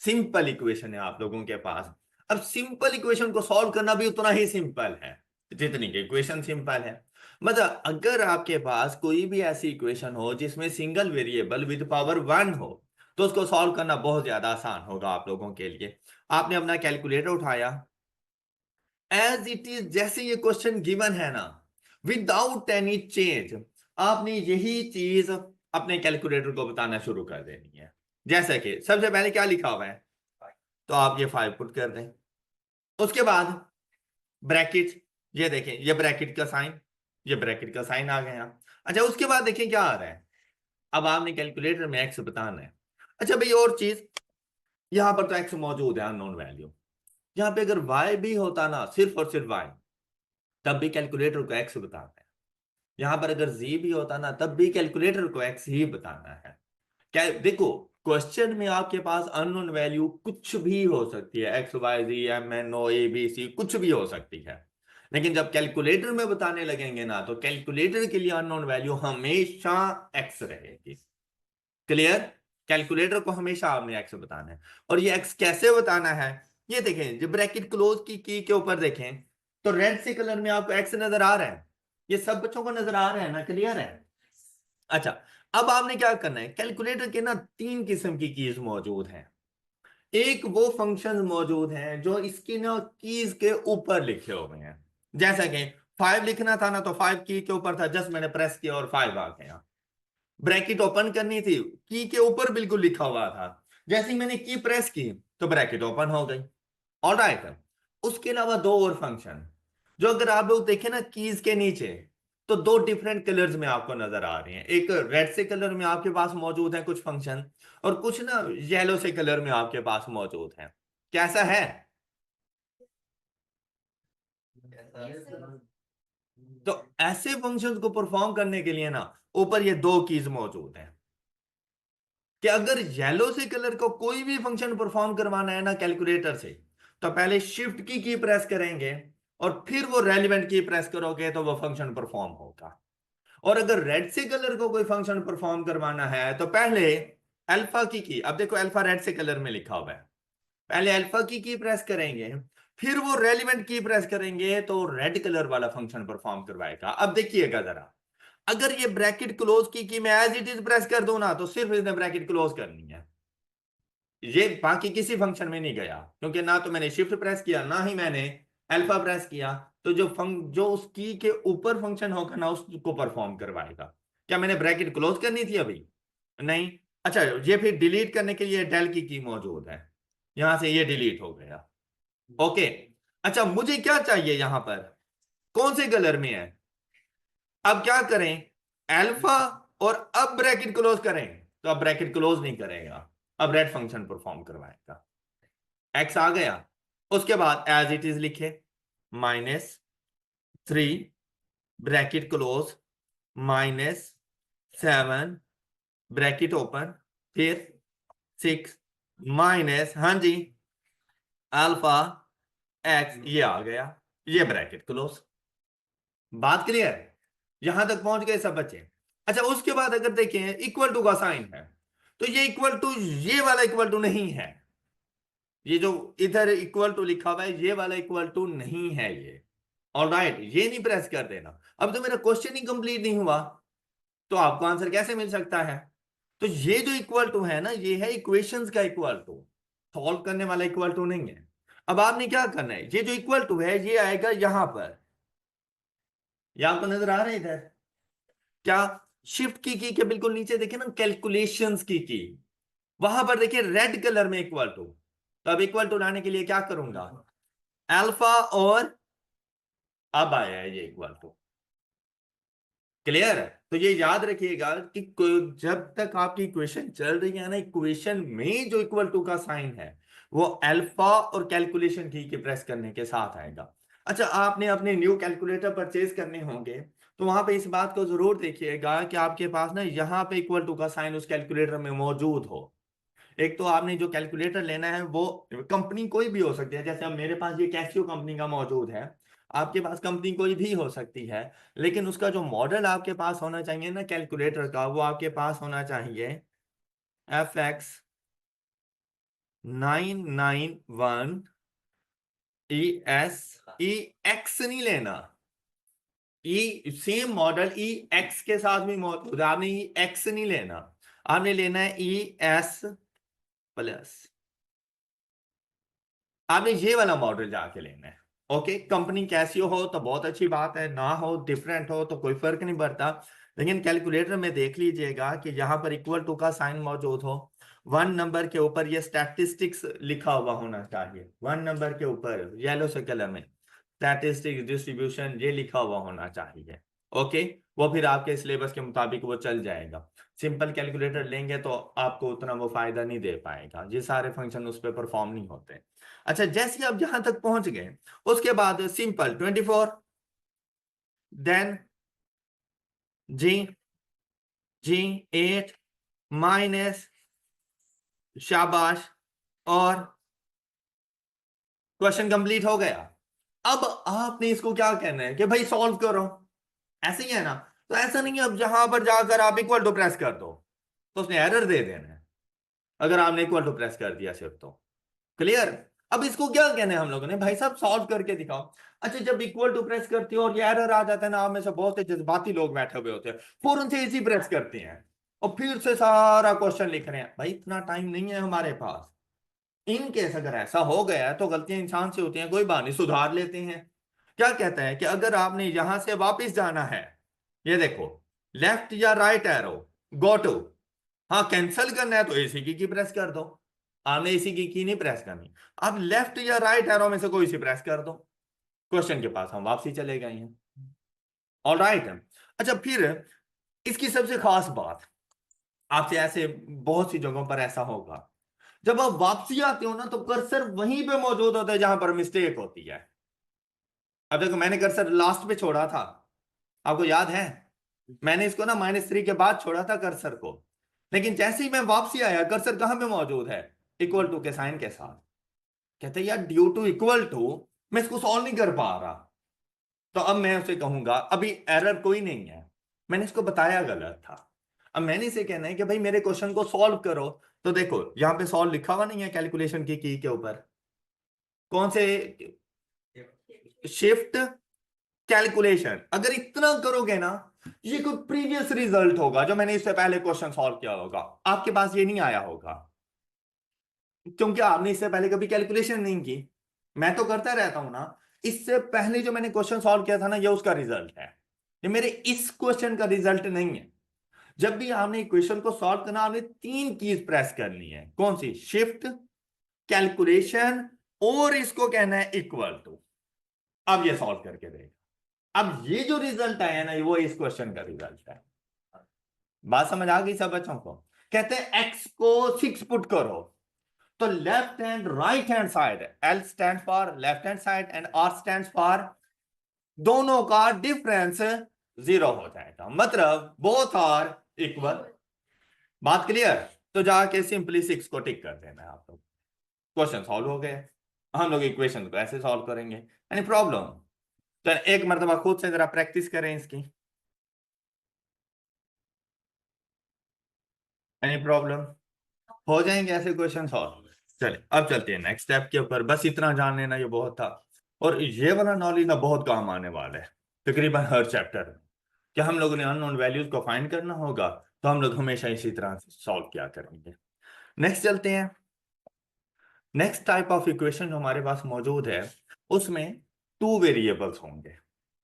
सिंपल इक्वेशन है आप लोगों के पास। अब सिंपल इक्वेशन को सॉल्व करना भी उतना ही सिंपल है जितनी की इक्वेशन सिंपल है। मतलब अगर आपके पास कोई भी ऐसी इक्वेशन हो जिसमें सिंगल वेरिएबल विद पावर 1 हो, तो उसको सॉल्व करना बहुत ज्यादा आसान होगा आप लोगों के लिए। आपने अपना कैलकुलेटर उठाया, एज इट इज जैसे ये क्वेश्चन गिवन है ना, विदाउट एनी चेंज आपने यही चीज अपने कैलकुलेटर को बताना शुरू कर देनी है। जैसे कि सबसे पहले क्या लिखा हुआ है, तो आप ये 5 पुट कर दें। उसके बाद ब्रैकेट, ये देखें ये ब्रैकेट का साइन, ये ब्रैकेट का साइन आ गया। अच्छा, उसके बाद देखें क्या आ रहा है, अब आपने कैलकुलेटर में एक्स बताना है। अच्छा भाई, और चीज, यहां पर तो एक्स मौजूद है, अननोन वैल्यू। यहां पे अगर वाई भी होता ना, सिर्फ और सिर्फ वाई, तब भी कैलकुलेटर को एक्स बताना है। यहां पर अगर जी भी होता ना, तब भी कैलकुलेटर को एक्स ही बताना है। क्या देखो, क्वेश्चन में आपके पास अननोन वैल्यू कुछ भी हो सकती है, X Y G M N O A B C कुछ भी हो सकती है, लेकिन जब कैलकुलेटर में बताने लगेंगे ना, तो कैलकुलेटर के लिए अननोन वैल्यू हमेशा एक्स रहेगी। क्लियर। कैलकुलेटर को हमेशा आपने एक्स बताना है। और ये एक्स कैसे बताना है, ये देखें, जब ब्रैकेट क्लोज की के ऊपर देखें, तो रेड से कलर में आपको एक्स नजर आ रहा है, ये सब बच्चों को नजर आ रहा है ना, क्लियर है। अच्छा, अब आपने क्या करना है, कैलकुलेटर के ना 3 किस्म की कीज मौजूद हैं। एक वो फंक्शन मौजूद हैं जो इसकी ना कीज के ऊपर लिखे हुए हैं। जैसा कि 5 लिखना था ना, तो 5 की के ऊपर था, जस्ट मैंने प्रेस किया और 5 आ गया। ब्रैकेट ओपन करनी थी, की के ऊपर बिल्कुल लिखा हुआ था, जैसे ही मैंने की प्रेस की तो ब्रैकेट ओपन हो गई। ऑलराइट। उसके अलावा दो और फंक्शन, जो अगर आप लोग देखें ना कीज के नीचे, तो दो डिफरेंट कलर्स में आपको नजर आ रहे हैं। एक रेड से कलर में आपके पास मौजूद है कुछ फंक्शन, और कुछ ना येलो से कलर में आपके पास मौजूद है। कैसा है। तो ऐसे फंक्शंस को परफॉर्म करने के लिए ना, ऊपर ये दो कीज मौजूद हैं, कि अगर येलो से कलर को कोई भी फंक्शन परफॉर्म करवाना है ना कैलकुलेटर से, तो पहले शिफ्ट की प्रेस करेंगे, और फिर वो रेलिवेंट की प्रेस करोगे तो वो फंक्शन परफॉर्म होगा। और अगर रेड से कलर को कोई फंक्शन परफॉर्म करवाना है, तो पहले अल्फा की, अब देखो अल्फा रेड से कलर में लिखा हुआ है, पहले अल्फा की प्रेस करेंगे, फिर वो रेलिवेंट की प्रेस करेंगे, तो रेड कलर वाला फंक्शन परफॉर्म करवाएगा। अब देखिएगा जरा, अगर ये ब्रैकेट क्लोज की मैं एज इट इज प्रेस कर दूं ना, तो सिर्फ इसने ब्रैकेट क्लोज करनी है, ये बाकी किसी फंक्शन में नहीं गया, क्योंकि ना तो मैंने शिफ्ट प्रेस किया ना ही मैंने अल्फा प्रेस किया। तो जो उस की के ऊपर फंक्शन होगा ना, उसको परफॉर्म करवाएगा। क्या मैंने ब्रैकेट क्लोज करनी थी अभी, नहीं। अच्छा, ये फिर डिलीट करने के लिए डेल की मौजूद है, यहां से ये डिलीट हो गया। ओके। अच्छा, मुझे क्या चाहिए यहां पर, कौन से कलर में है। अब क्या करें, अल्फा, और अब ब्रैकेट क्लोज करें, तो अब ब्रैकेट क्लोज नहीं करेगा, अब रेड फंक्शन परफॉर्म करवाएगा। एक्स आ गया। उसके बाद एज इट इज लिखे, -3 ब्रैकेट क्लोज, -7 ब्रैकेट ओपन, फिर 6 माइनस, हाँ जी, अल्फा एक्स, ये आ गया, ये ब्रैकेट क्लोज। बात क्लियर है? यहां तक पहुंच गए सब बच्चे? अच्छा, उसके बाद अगर देखें इक्वल टू का साइन है, तो ये इक्वल टू, ये वाला इक्वल टू नहीं है, ये जो इधर इक्वल टू लिखा हुआ है ये वाला इक्वल टू नहीं है ये। ऑलराइट, ये नहीं प्रेस कर देना। अब तो मेरा क्वेश्चन ही कंप्लीट नहीं हुआ, तो आपको आंसर कैसे मिल सकता है? तो ये जो इक्वल टू है ना, ये है इक्वेशंस का इक्वल टू, सॉल्व करने वाला इक्वल टू नहीं है। अब आपने क्या करना है, ये जो इक्वल टू है ये आएगा यहां पर, ये आपको नजर आ रहा है इधर क्या? शिफ्ट की के बिल्कुल नीचे देखिए ना, कैलकुलेशंस की वहां पर देखिए रेड कलर में इक्वल टू। तो अब इक्वल टू लाने के लिए क्या करूंगा, अल्फा, और अब आया है ये इक्वल टू। क्लियर है? तो ये याद रखिएगा कि जब तक आपकी इक्वेशन चल रही है ना, इक्वेशन में जो इक्वल टू का साइन है वो अल्फा और कैलकुलेशन की के प्रेस करने के साथ आएगा। अच्छा, आपने अपने न्यू कैलकुलेटर परचेज करने होंगे, तो वहां पे इस बात को जरूर देखिएगा कि आपके पास ना यहाँ पे इक्वल टू का साइन उस कैलकुलेटर में मौजूद हो। एक तो आपने जो कैलकुलेटर लेना है वो कंपनी कोई भी हो सकती है, जैसे अब मेरे पास ये कैसियो कंपनी का मौजूद है, आपके पास कंपनी कोई भी हो सकती है, लेकिन उसका जो मॉडल आपके पास होना चाहिए ना कैलकुलेटर का, वो आपके पास होना चाहिए FX991 ES। EX नहीं लेना, सेम मॉडल EX के साथ भी मौजूद है, आपने EX नहीं लेना, आपने लेना है ES+। आपने ये वाला मॉडल जाके लेना है। ओके, कंपनी कैसी हो तो बहुत अच्छी बात है, ना हो डिफरेंट हो तो कोई फर्क नहीं पड़ता, लेकिन कैलकुलेटर में देख लीजिएगा कि यहाँ पर इक्वल टू का साइन मौजूद हो, 1 नंबर के ऊपर ये स्टैटिस्टिक्स लिखा हुआ होना चाहिए, 1 नंबर के ऊपर येलो से कलर में स्टैटिस्टिक्स डिस्ट्रीब्यूशन ये लिखा हुआ होना चाहिए। ओके, वो फिर आपके सिलेबस के मुताबिक वो चल जाएगा। सिंपल कैलकुलेटर लेंगे तो आपको उतना वो फायदा नहीं दे पाएगा, ये सारे फंक्शन उस पर परफॉर्म नहीं होते। अच्छा, जैसे आप यहां तक पहुंच गए, उसके बाद सिंपल 24, देन जी, जी 8 माइनस, शाबाश, और क्वेश्चन कंप्लीट हो गया। अब आपने इसको क्या कहना है कि भाई सॉल्व करो, ऐसे ही है ना? तो ऐसा नहीं है, अब जहां पर जाकर आप इक्वल टू प्रेस कर दो तो उसने एरर दे देना है, अगर आपने इक्वल टू प्रेस कर दिया सिर्फ तो। क्लियर? अब इसको क्या कहना है हम लोगों ने, भाई साहब सॉल्व करके दिखाओ। अच्छा, जब इक्वल टू प्रेस करती हो और ये एरर आ जाता है ना, आप में से बहुत से जज्बाती लोग बैठे हुए होते हैं, फौरन से इसी प्रेस करते हैं और फिर से सारा क्वेश्चन लिख रहे हैं। भाई इतना टाइम नहीं है हमारे पास। इन केस अगर ऐसा हो गया है तो गलतियां इंसान से होती हैं, कोई बात नहीं, सुधार लेते हैं। क्या कहता है कि अगर आपने यहां से वापस जाना है, ये देखो, लेफ्ट या राइट एरो, गो टू, हाँ कैंसिल करना है तो एसी की प्रेस कर दो, आपने एसी की नहीं प्रेस करनी। अब लेफ्ट या राइट एरो में से कोई सी प्रेस कर दो, क्वेश्चन के पास हम वापसी चले गए हैं। All right. अच्छा, फिर इसकी सबसे खास बात, आपसे ऐसे बहुत सी जगहों पर ऐसा होगा, जब आप वापसी आते हो ना तो कर्सर वहीं पे मौजूद होता है जहां पर मिस्टेक होती है। अब देखो, मैंने कर्सर लास्ट पे छोड़ा था, आपको याद है? मैंने इसको ना -3 के बाद छोड़ा था कर्सर को, लेकिन जैसे ही मैं वापसी आया कर्सर कहां पे मौजूद है, इक्वल टू के साइन के साथ। कहते हैं यार ड्यू टू इक्वल टू मैं इसको सॉल्व नहीं कर पा रहा। तो अब मैं उसे कहूंगा अभी एरर कोई नहीं है, मैंने इसको बताया गलत था, अब मैंने इसे कहना है कि भाई मेरे क्वेश्चन को सॉल्व करो। तो देखो यहां पे सॉल्व लिखा हुआ नहीं है कैलकुलेशन की के ऊपर, कौन से, शिफ्ट कैलकुलेशन, अगर इतना करोगे ना, ये कोई प्रीवियस रिजल्ट होगा जो मैंने इससे पहले क्वेश्चन सॉल्व किया होगा, आपके पास ये नहीं आया होगा, क्योंकि आपने इससे पहले कभी कैलकुलेशन नहीं की। मैं तो करता रहता हूं ना, इससे पहले जो मैंने क्वेश्चन सॉल्व किया था ना, ये उसका रिजल्ट है, ये मेरे इस क्वेश्चन का रिजल्ट नहीं है। जब भी आपने इक्वेशन को सॉल्व करना, आपने 3 कीज प्रेस करनी है, कौन सी? शिफ्ट, कैलकुलेशन, और इसको कहना है इक्वल टू। अब ये सॉल्व करके देगा, अब ये जो रिजल्ट आया ना, वो इस क्वेश्चन का रिजल्ट है। बात समझ आ गई सब बच्चों को? कहते हैं एक्स को 6 पुट करो, तो left hand right hand side, L stand for left hand side and R stand for, दोनों का डिफरेंस 0 हो जाएगा, मतलब बोथ आर इक्वल। बात क्लियर? तो जाके सिंपली 6 को टिक कर देना है आप लोग, क्वेश्चन सॉल्व हो गए। हम लोग इक्वेशन को ऐसे सॉल्व करेंगे। Any problem? तो एक मरतबा खुद से जरा प्रैक्टिस करें इसकी। Any problem? हो जाएंगे ऐसे क्वेश्चन सॉल्व। चलिए अब चलते हैं नेक्स्ट स्टेप के ऊपर। बस इतना जान लेना ये बहुत था, और ये वाला नॉलेज ना बहुत काम आने वाला है तकरीबन हर चैप्टर में। कि हम लोगों ने अननोन वैल्यूज को फाइंड करना होगा, तो हम लोग हमेशा इसी तरह से सॉल्व किया करेंगे। नेक्स्ट चलते हैं। नेक्स्ट टाइप ऑफ इक्वेशन जो हमारे पास मौजूद है, उसमें 2 वेरिएबल्स होंगे,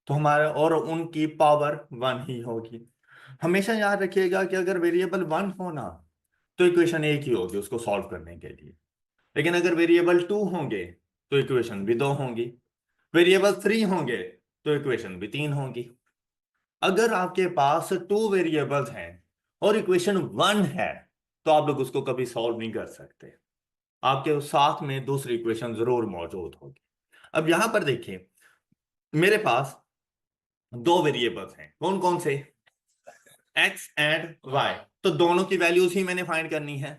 तो हमारा और उनकी पावर 1 ही होगी। हमेशा याद रखिएगा कि अगर वेरिएबल 1 होना तो इक्वेशन एक ही होगी उसको सॉल्व करने के लिए, लेकिन अगर वेरिएबल 2 होंगे तो इक्वेशन भी 2 होंगी, वेरिएबल 3 होंगे तो इक्वेशन भी 3 होंगी। अगर आपके पास 2 वेरिएबल्स हैं और इक्वेशन 1 है, तो आप लोग उसको कभी सॉल्व नहीं कर सकते, आपके उस साथ में दूसरी इक्वेशन जरूर मौजूद होगी। अब यहां पर देखिए, मेरे पास 2 वेरिएबल्स हैं, कौन कौन से? X and Y. तो दोनों की वैल्यूज ही मैंने फाइंड करनी है,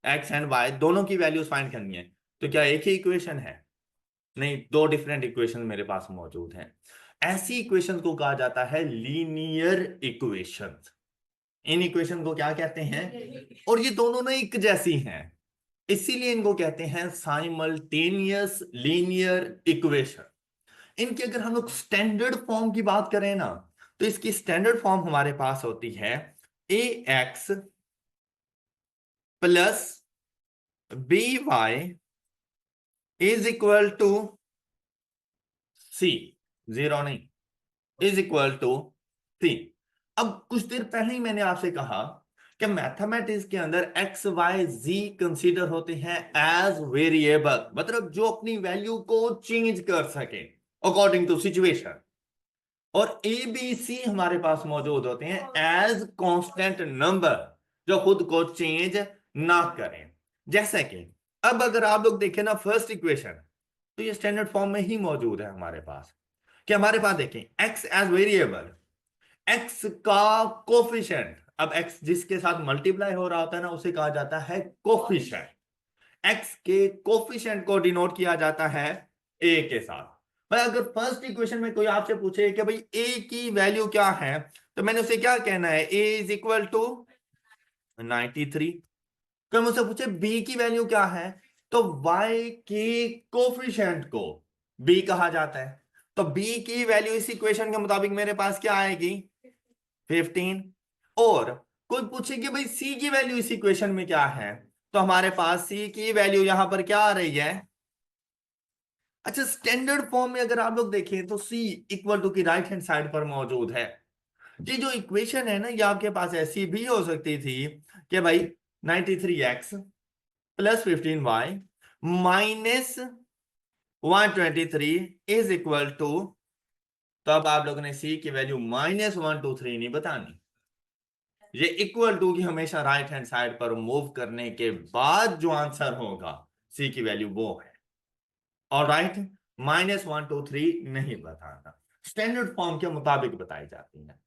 एक्स एंड वाई दोनों की वैल्यूज फाइंड करनी है। तो क्या एक ही इक्वेशन है? नहीं, 2 डिफरेंट इक्वेशन मेरे पास मौजूद हैं। ऐसी इक्वेशन को कहा जाता है लीनियर इक्वेशन। इन इक्वेशन को क्या कहते हैं? और ये दोनों ना एक जैसी हैं, इसीलिए इनको कहते हैं साइमल्टेनियस लीनियर इक्वेशन। इनकी अगर हम लोग स्टैंडर्ड फॉर्म की बात करें ना, तो इसकी स्टैंडर्ड फॉर्म हमारे पास होती है A X plus B Y is equal to C, 0 नहीं, इज इक्वल टू सी। अब कुछ देर पहले ही मैंने आपसे कहा कि मैथमेटिक्स के अंदर एक्स वाई जी कंसीडर होते हैं एज वेरिएबल, मतलब जो अपनी वैल्यू को चेंज कर सके अकॉर्डिंग टू सिचुएशन, और ए बी सी हमारे पास मौजूद होते हैं एज कांस्टेंट नंबर, जो खुद को चेंज ना करें। जैसे कि अब अगर आप लोग देखें ना फर्स्ट इक्वेशन, तो ये स्टैंडर्ड फॉर्म में ही मौजूद है हमारे पास। कि हमारे पास देखें एक्स एज वेरिएबल, एक्स का कोफिशिएंट, अब एक्स जिसके साथ मल्टीप्लाई हो रहा होता है ना उसे कहा जाता है कोफिशिएंट। एक्स के कोफिशिएंट को डिनोट किया जाता है ए के साथ। भाई अगर फर्स्ट इक्वेशन में कोई आपसे पूछे कि भाई ए की वैल्यू क्या है, तो मैंने उसे क्या कहना है? ए इज इक्वल टू 93। कोई मुझसे पूछे बी की वैल्यू क्या है, तो वाई के कोफिशिएंट को बी कहा जाता है। तो बी की वैल्यू इस इक्वेशन के मुताबिक मेरे पास क्या आएगी? 15। और कोई पूछे कि भाई सी की वैल्यू इस इक्वेशन में क्या है, तो हमारे पास सी की वैल्यू यहां पर क्या आ रही है? अच्छा, स्टैंडर्ड फॉर्म में अगर आप लोग देखें तो सी इक्वल टू की राइट हैंड साइड पर मौजूद है। ये जो इक्वेशन है ना, ये आपके पास ऐसी भी हो सकती थी कि भाई 93x plus 15y minus 123 is equal to, तो अब आप लोगों ने सी की वैल्यू -123 नहीं बतानी, ये इक्वल टू की हमेशा राइट हैंड साइड पर मूव करने के बाद जो आंसर होगा सी की वैल्यू वो है। और राइट, -123 नहीं बताना, स्टैंडर्ड फॉर्म के मुताबिक बताई जाती है।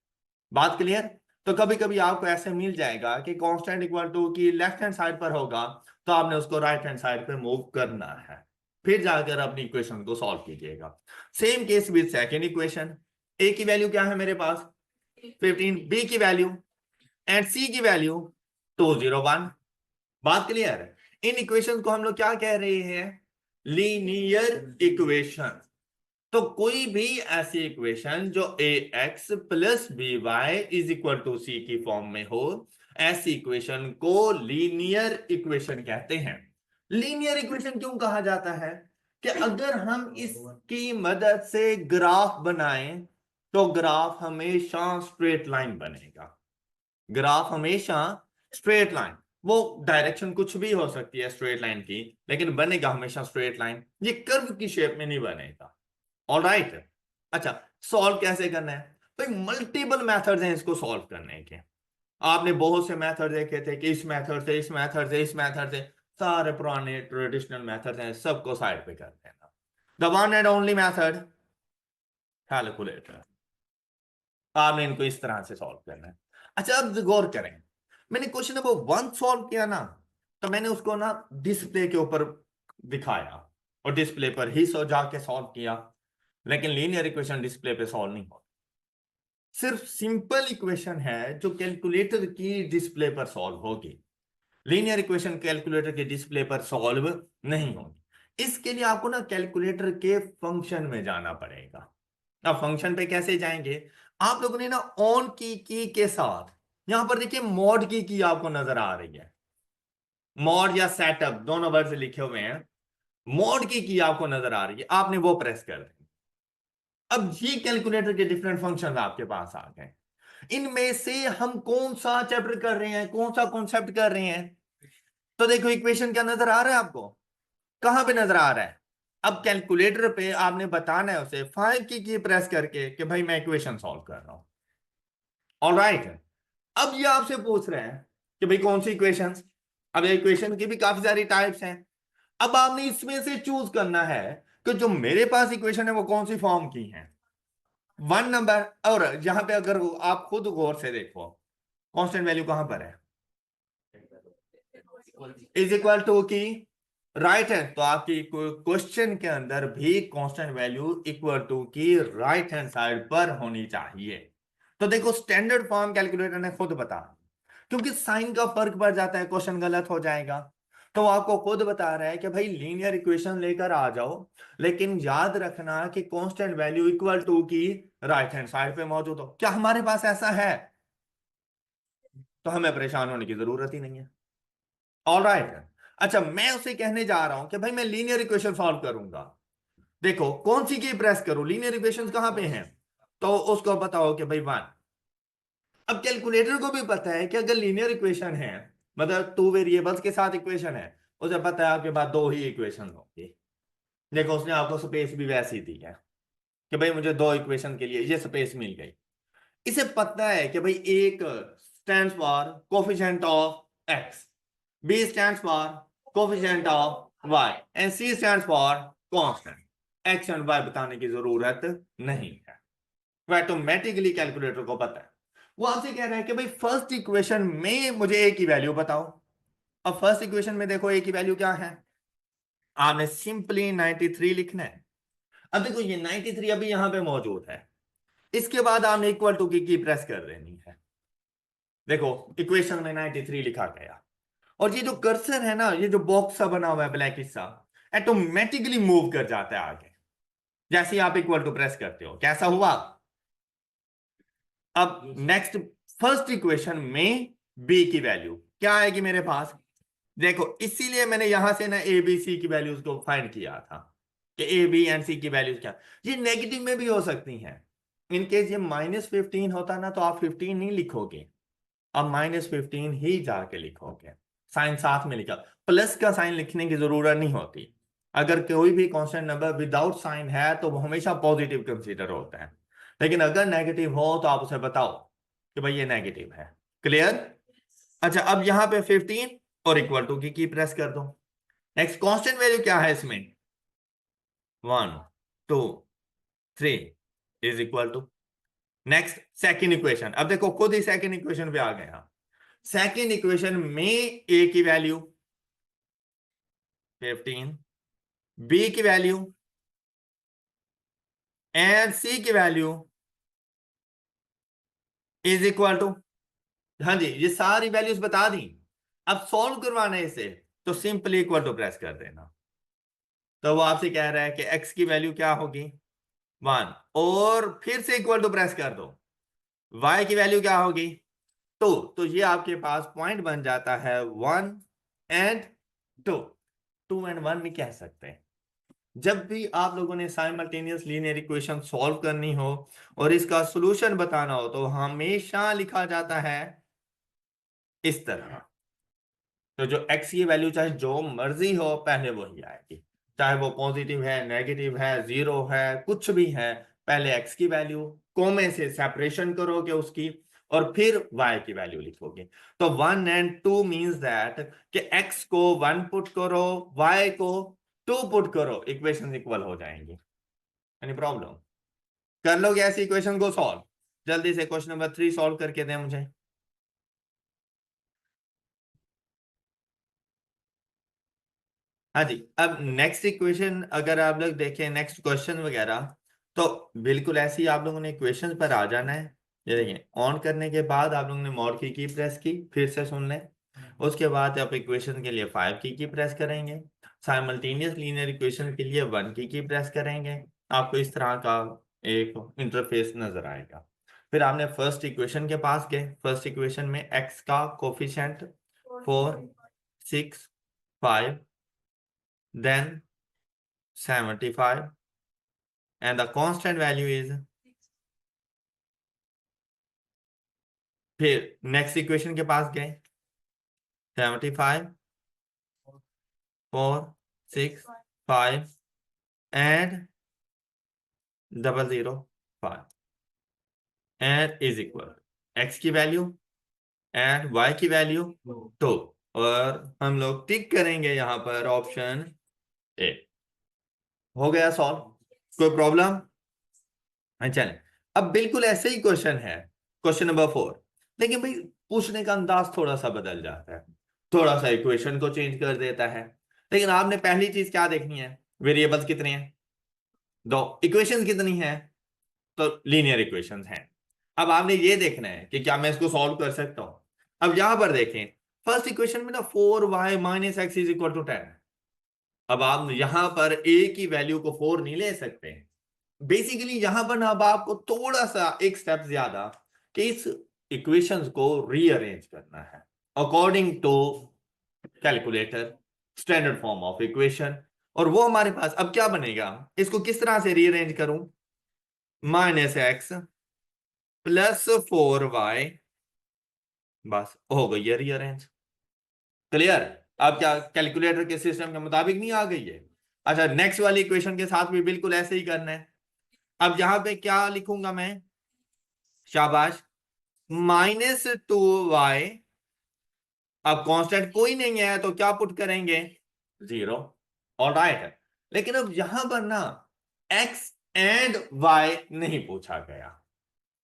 बात क्लियर? तो कभी कभी आपको ऐसे मिल जाएगा कि कांस्टेंट इक्वल टू की लेफ्ट हैंड साइड पर होगा, तो आपने उसको राइट हैंड साइड पे मूव करना है, फिर जाकर अपनी इक्वेशन को सॉल्व कीजिएगा। Same case with second equation. A की वैल्यू क्या है मेरे पास? 15, बी की वैल्यू एंड सी की वैल्यू 201। बात क्लियर है? इन इक्वेशन को हम लोग क्या कह रहे हैं? Linear equation. तो कोई भी ऐसी इक्वेशन जो A X plus B Y is equal to C की फॉर्म में हो, ऐसी इक्वेशन को लीनियर इक्वेशन कहते हैं। लीनियर इक्वेशन क्यों कहा जाता है? कि अगर हम इसकी मदद से ग्राफ बनाएं, तो ग्राफ हमेशा स्ट्रेट लाइन बनेगा। ग्राफ हमेशा स्ट्रेट लाइन, वो डायरेक्शन कुछ भी हो सकती है स्ट्रेट लाइन की, लेकिन बनेगा हमेशा स्ट्रेट लाइन, ये कर्व की शेप में नहीं बनेगा। ऑलराइट। अच्छा, सॉल्व कैसे करना है? तो मल्टीपल मेथड्स हैं इसको सॉल्व करने के। आपने बहुत से मेथड देखे थे कि इस मेथड से, इस मेथड से, इस मेथड से। सारे पुराने ट्रेडिशनल मेथड हैं सबको साइड पे कर देना। The one and only method calculator. आपने इनको इस तरह से सॉल्व करना है। अच्छा अब गौर करें, मैंने क्वेश्चन नंबर 1 सॉल्व किया ना, तो मैंने उसको ना डिस्प्ले के ऊपर दिखाया और डिस्प्ले पर ही जाके सॉल्व किया, लेकिन लीनियर इक्वेशन डिस्प्ले पे सॉल्व नहीं होती। सिर्फ सिंपल इक्वेशन है जो कैलकुलेटर की डिस्प्ले पर सॉल्व होगी, लीनियर इक्वेशन कैलकुलेटर के डिस्प्ले पर सॉल्व नहीं होगी। इसके लिए आपको ना कैलकुलेटर के फंक्शन में जाना पड़ेगा। अब फंक्शन पे कैसे जाएंगे, आप लोगों ने ना ऑन की के साथ यहां पर देखिए मॉड की आपको नजर आ रही है, मॉड या सेटअप दोनों वर्ड लिखे हुए हैं, मॉड की आपको नजर आ रही है, आपने वो प्रेस कर दें। अब ये कैलकुलेटर के डिफरेंट फंक्शन आपके पास आ गए। इनमें से हम कौन सा चैप्टर कर रहे हैं, कौन सा कॉन्सेप्ट कर रहे हैं, तो देखो इक्वेशन क्या नजर आ रहा है आपको, कहां पे नजर आ रहा है। अब कैलकुलेटर पे आपने बताना है उसे 5 की प्रेस करके कि भाई मैं इक्वेशन सॉल्व कर रहा हूं। ऑलराइट, अब ये आपसे पूछ रहे हैं कि भाई कौन सी इक्वेशंस। अब ये इक्वेशन की भी काफी सारी टाइप्स हैं। अब आपने इसमें से चूज करना है कि जो मेरे पास इक्वेशन है वो कौन सी फॉर्म की है। 1 नंबर, और यहां पे अगर आप खुद गौर से देखो कांस्टेंट वैल्यू कहां पर है, इज इक्वल टू की राइट है, तो आपकी क्वेश्चन के अंदर भी कांस्टेंट वैल्यू इक्वल टू की राइट हैंड साइड पर होनी चाहिए। तो देखो स्टैंडर्ड फॉर्म कैलकुलेटर ने खुद बता, क्योंकि साइन का फर्क पड़ जाता है क्वेश्चन गलत हो जाएगा, तो वो आपको खुद बता रहा है कि भाई लीनियर इक्वेशन लेकर आ जाओ, लेकिन याद रखना कि कांस्टेंट वैल्यू इक्वल टू की राइट हैंड साइड पे मौजूद हो। क्या हमारे पास ऐसा है, तो हमें परेशान होने की जरूरत ही नहीं है। ऑल राइट, अच्छा मैं उसे कहने जा रहा हूं कि भाई मैं लीनियर इक्वेशन सॉल्व करूंगा। देखो कौन सी की प्रेस करूं, लीनियर इक्वेशन कहां पे हैं, तो उसको बताओ कि भाई 1। अब कैलकुलेटर को भी पता है कि अगर लीनियर इक्वेशन है, मतलब 2 वेरिएबल्स के साथ इक्वेशन है, उसे पता है आपके पास 2 ही इक्वेशन होंगी। देखो उसने आपको स्पेस भी वैसी दी है कि भाई मुझे 2 इक्वेशन के लिए ये स्पेस मिल गई। इसे पता है कि भाई एक stands for coefficient of X, B stands for coefficient of Y and C stands for constant. X and Y बताने की जरूरत नहीं है, वो ऑटोमेटिकली कैलकुलेटर को पता है। वो आपसे कह रहा है कि भाई फर्स्ट इक्वेशन में मुझे ए की वैल्यू बताओ। अब फर्स्ट इक्वेशन में देखो ए की वैल्यू क्या है, आपने सिंपली 93 लिखना है। अब देखो ये 93 अभी यहां पे मौजूद है, इसके बाद आपने इक्वल टू की प्रेस कर देनी है। देखो इक्वेशन में 93 लिखा गया, और ये जो कर्सर है ना, ये जो बॉक्स सा बना हुआ है ब्लैक हिस्सा, ऑटोमेटिकली मूव कर जाता है आगे जैसे ही आप इक्वल टू प्रेस करते हो। कैसा हुआ, अब नेक्स्ट फर्स्ट इक्वेशन में बी की वैल्यू क्या आएगी मेरे पास। देखो इसीलिए मैंने यहां से ना ए बी सी की वैल्यूज को फाइंड किया था कि ए बी एंड सी की वैल्यूज क्या, ये नेगेटिव में भी हो सकती हैं। इनकेस ये -15 होता ना तो आप 15 नहीं लिखोगे, अब -15 ही जाके लिखोगे, साइन साथ में लिखा, प्लस का साइन लिखने की जरूरत नहीं होती। अगर कोई भी कांस्टेंट नंबर विदाउट साइन है तो वो हमेशा पॉजिटिव कंसीडर होता है, लेकिन अगर नेगेटिव हो तो आप उसे बताओ कि भाई ये नेगेटिव है। क्लियर, अच्छा अब यहां पे 15 और इक्वल टू की प्रेस कर दो। नेक्स्ट कांस्टेंट वैल्यू क्या है इसमें, 1 2 3 is equal to next second equation. अब देखो खुद ही सेकेंड इक्वेशन पे आ गए हम। सेकेंड इक्वेशन में ए की वैल्यू 15, बी की वैल्यू एंड सी की वैल्यू इज इक्वल टू, हाँ जी ये सारी वैल्यूज बता दी। अब सॉल्व करवाना है इसे, तो सिंपली इक्वल टू प्रेस कर देना। तो वो आपसे कह रहा है कि एक्स की वैल्यू क्या होगी 1, और फिर से इक्वल टू प्रेस कर दो, y की वैल्यू क्या होगी 2। तो ये आपके पास पॉइंट बन जाता है 1 एंड 2, 2 एंड 1 भी कह सकते हैं। जब भी आप लोगों ने साइमल्टेनियस लीनियर इक्वेशन सॉल्व करनी हो और इसका सॉल्यूशन बताना हो तो हमेशा लिखा जाता है इस तरह। तो जो x की वैल्यू चाहे जो मर्जी हो पहले वही आएगी, चाहे वो पॉजिटिव है, नेगेटिव है, जीरो है, कुछ भी है, पहले x की वैल्यू कोमे से सेपरेशन करोगे उसकी, और फिर y की वैल्यू लिखोगे। तो 1 एंड 2 मींस दैट कि x को 1 पुट करो, y को 2 पुट करो, इक्वेशन इक्वल हो जाएंगी। Any problem? कर लोगे ऐसी इक्वेशन को सॉल्व? जल्दी से क्वेश्चन नंबर 3 सॉल्व करके दें मुझे। हाँ जी, अब नेक्स्ट इक्वेशन अगर आप लोग देखें, नेक्स्ट क्वेश्चन वगैरह, तो बिल्कुल ऐसे ही आप लोगों ने इक्वेशन पर आ जाना है। ये देखिए, ऑन करने के बाद आप लोगों ने मोड की प्रेस की, फिर से सुन लें। उसके बाद आप इक्वेशन के लिए 5 की प्रेस करेंगे, साइमल्टेनियस लीनियर इक्वेशन के लिए 1 की प्रेस करेंगे। आपको इस तरह का एक इंटरफेस नजर आएगा। फिर आपने फर्स्ट इक्वेशन के पास गए। फर्स्ट इक्वेशन में एक्स का coefficient 4, 6, 5, then 75, and the constant value is, फिर नेक्स्ट इक्वेशन के पास गए, 75, 4, 6, 5 and 005 and is equal x की वैल्यू एंड y की वैल्यू 2, और हम लोग टिक करेंगे यहां पर ऑप्शन ए। हो गया सॉल्व? कोई प्रॉब्लम? चलें, अब बिल्कुल ऐसे ही क्वेश्चन है, क्वेश्चन नंबर 4, लेकिन भाई पूछने का अंदाज थोड़ा सा बदल जाता है, थोड़ा सा इक्वेशन को चेंज कर देता है। लेकिन आपने पहली चीज क्या देखनी है? वेरिएबल्स कितने हैं? 2। इक्वेशंस कितनी है? तो लीनियर इक्वेशंस हैं। अब आपने ये देखना है कि क्या मैं इसको सॉल्व कर सकता हूं। अब यहां पर देखें, फर्स्ट इक्वेशन में ना 4y minus X is equal to 10। अब आप यहां पर a की वैल्यू को 4 नहीं ले सकते। बेसिकली यहां पर ना अब आपको थोड़ा सा एक स्टेप ज्यादा कि इस इक्वेशंस को रीअरेंज करना है according to calculator standard form of equation. और वो हमारे पास अब क्या बनेगा, इसको किस तरह से रीअरेंज करूं? माइनस एक्स प्लस 4y, बस हो गई है रीअरेंज। क्लियर? अब क्या कैलकुलेटर के सिस्टम के मुताबिक नहीं आ गई है? अच्छा, नेक्स्ट वाली इक्वेशन के साथ भी बिल्कुल ऐसे ही करना है। अब यहां पे क्या लिखूंगा मैं? शाबाश, -2y। अब कांस्टेंट कोई नहीं है तो क्या पुट करेंगे? 0। All right. लेकिन अब यहां पर ना x एंड y नहीं पूछा गया।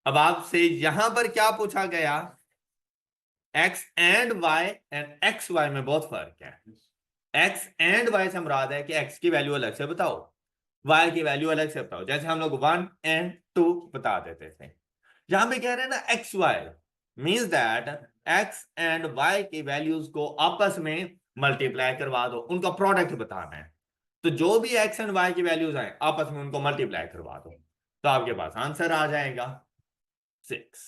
अब आपसे यहां पर क्या पूछा गया? x and y, and x y में बहुत फर्क है। x एंड y से मुराद है कि x की वैल्यू अलग से बताओ, y की वैल्यू अलग से बताओ, जैसे हम लोग 1 एंड 2 बता देते थे। यहां पे कह रहे हैं ना X Y, means that X and Y की वैल्यूज को आपस में मल्टीप्लाई करवा दो, उनका प्रोडक्ट बताना है। तो जो भी एक्स एंड वाई की वैल्यूज आए आपस में उनको मल्टीप्लाई करवा दो, तो आपके पास आंसर आ जाएगा 6।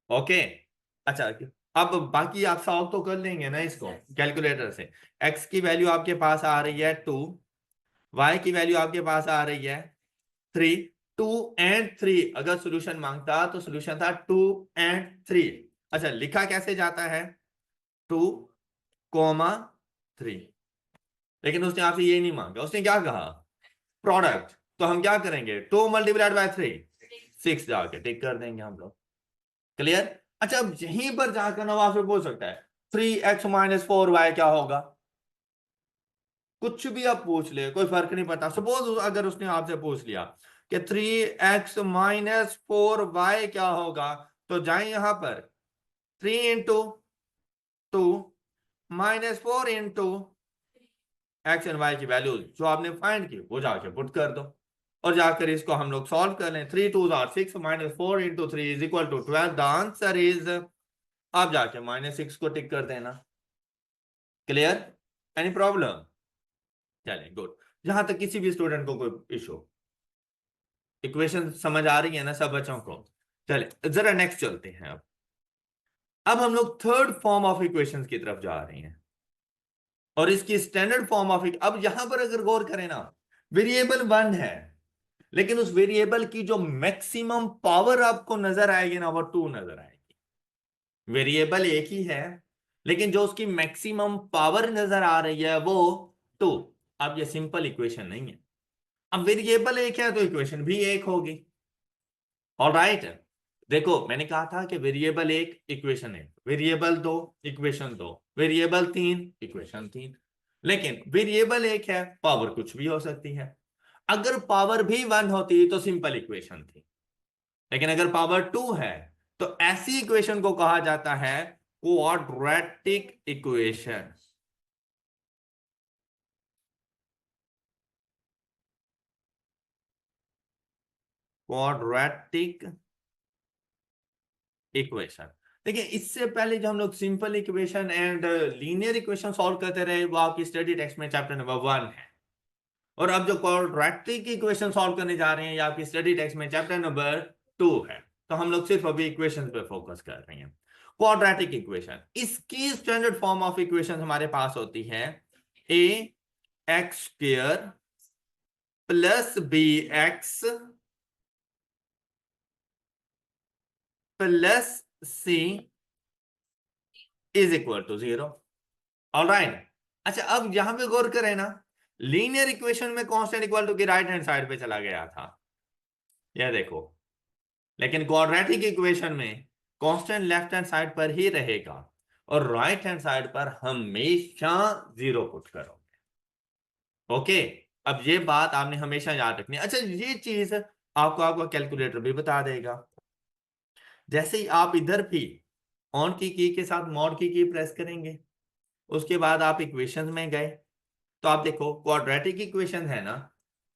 ओके, अच्छा, अब बाकी आप सॉल्व तो कर लेंगे ना इसको कैलकुलेटर से। एक्स की वैल्यू आपके पास आ रही है 2, वाई की वैल्यू आपके पास आ रही है 3। 2 एंड 3 अगर सॉल्यूशन मांगता तो सॉल्यूशन था 2 एंड 3। अच्छा, लिखा कैसे जाता है? 2, 3। लेकिन उसने आपसे ये नहीं मांगा, उसने क्या कहा? प्रोडक्ट। तो हम क्या करेंगे? 2 मल्टीप्लाइड बाय 3, 6 जाके टिक कर देंगे हम लोग। क्लियर? अच्छा, अब यहीं पर जाकर ना आपसे पूछ सकता है 3x माइनस 4y क्या होगा? कुछ भी आप पूछ ले, कोई फर्क नहीं पड़ता। सपोज अगर उसने आपसे पूछ लिया कि 3x माइनस 4y क्या होगा, तो जाए यहां पर 3 into 2 minus 4 into X and Y की वैल्यू जो आपने फाइंड की वो जाके पुट कर दो, और जाकर इसको हम लोग सॉल्व कर लें। 3 2 are 6 minus 4 into 3 is equal to 12। The answer is, आप जाके -6 को टिक कर देना। क्लियर? Any problem? चलिए, गुड। जहां तक किसी भी स्टूडेंट को कोई इशू, इक्वेशन समझ आ रही है ना सब बच्चों को? चले जरा नेक्स्ट चलते हैं। अब हम लोग थर्ड फॉर्म ऑफ इक्वेशंस की तरफ जा रहे हैं, और इसकी स्टैंडर्ड फॉर्म ऑफ, अब यहां पर अगर गौर करें ना, वेरिएबल 1 है, लेकिन उस वेरिएबल की जो मैक्सिमम पावर आपको नजर आएगी ना वो 2 नजर आएगी। वेरिएबल एक ही है, लेकिन जो उसकी मैक्सिमम पावर नजर आ रही है वो 2। अब ये सिंपल इक्वेशन नहीं है। अब वेरिएबल एक है तो इक्वेशन भी एक होगी। ऑल राइट, देखो मैंने कहा था कि वेरिएबल एक इक्वेशन एक, वेरिएबल दो इक्वेशन दो, वेरिएबल तीन इक्वेशन तीन। लेकिन वेरिएबल एक है, पावर कुछ भी हो सकती है। अगर पावर भी वन होती तो सिंपल इक्वेशन थी, लेकिन अगर पावर टू है तो ऐसी इक्वेशन को कहा जाता है क्वाड्रेटिक इक्वेशन। Quadratic equation. देखिए इससे पहले जो हम लोग simple equation and linear equation solve करते रहे वो आपकी स्टडी टेक्स्ट में चैप्टर नंबर 1 है। और अब जो क्वाड्रेटिक इक्वेशन सॉल्व करने जा रहे हैं ये आपकी स्टडी टेक्स्ट में चैप्टर नंबर 2 है। तो हम लोग सिर्फ अभी इक्वेशन पे फोकस कर रहे हैं। क्वाड्रेटिक इक्वेशन, इसकी स्टैंडर्ड फॉर्म ऑफ इक्वेशन हमारे पास होती है A X square plus B X plus C is equal to 0। Alright. अच्छा अब यहां पे गौर करें ना, लीनियर इक्वेशन में कांस्टेंट इक्वल टू की राइट हैंड साइड पे चला गया था, यह देखो। लेकिन क्वाड्रेटिक इक्वेशन में कांस्टेंट लेफ्ट हैंड साइड पर ही रहेगा और राइट हैंड साइड पर हमेशा 0 पुट करोगे। ओके, अब ये बात आपने हमेशा याद रखनी है। अच्छा ये चीज आपको आपका कैलकुलेटर भी बता देगा। जैसे ही आप इधर भी ऑन की के साथ मॉड की प्रेस करेंगे, उसके बाद आप इक्वेशन में गए तो आप देखो क्वाड्रेटिक इक्वेशन है ना,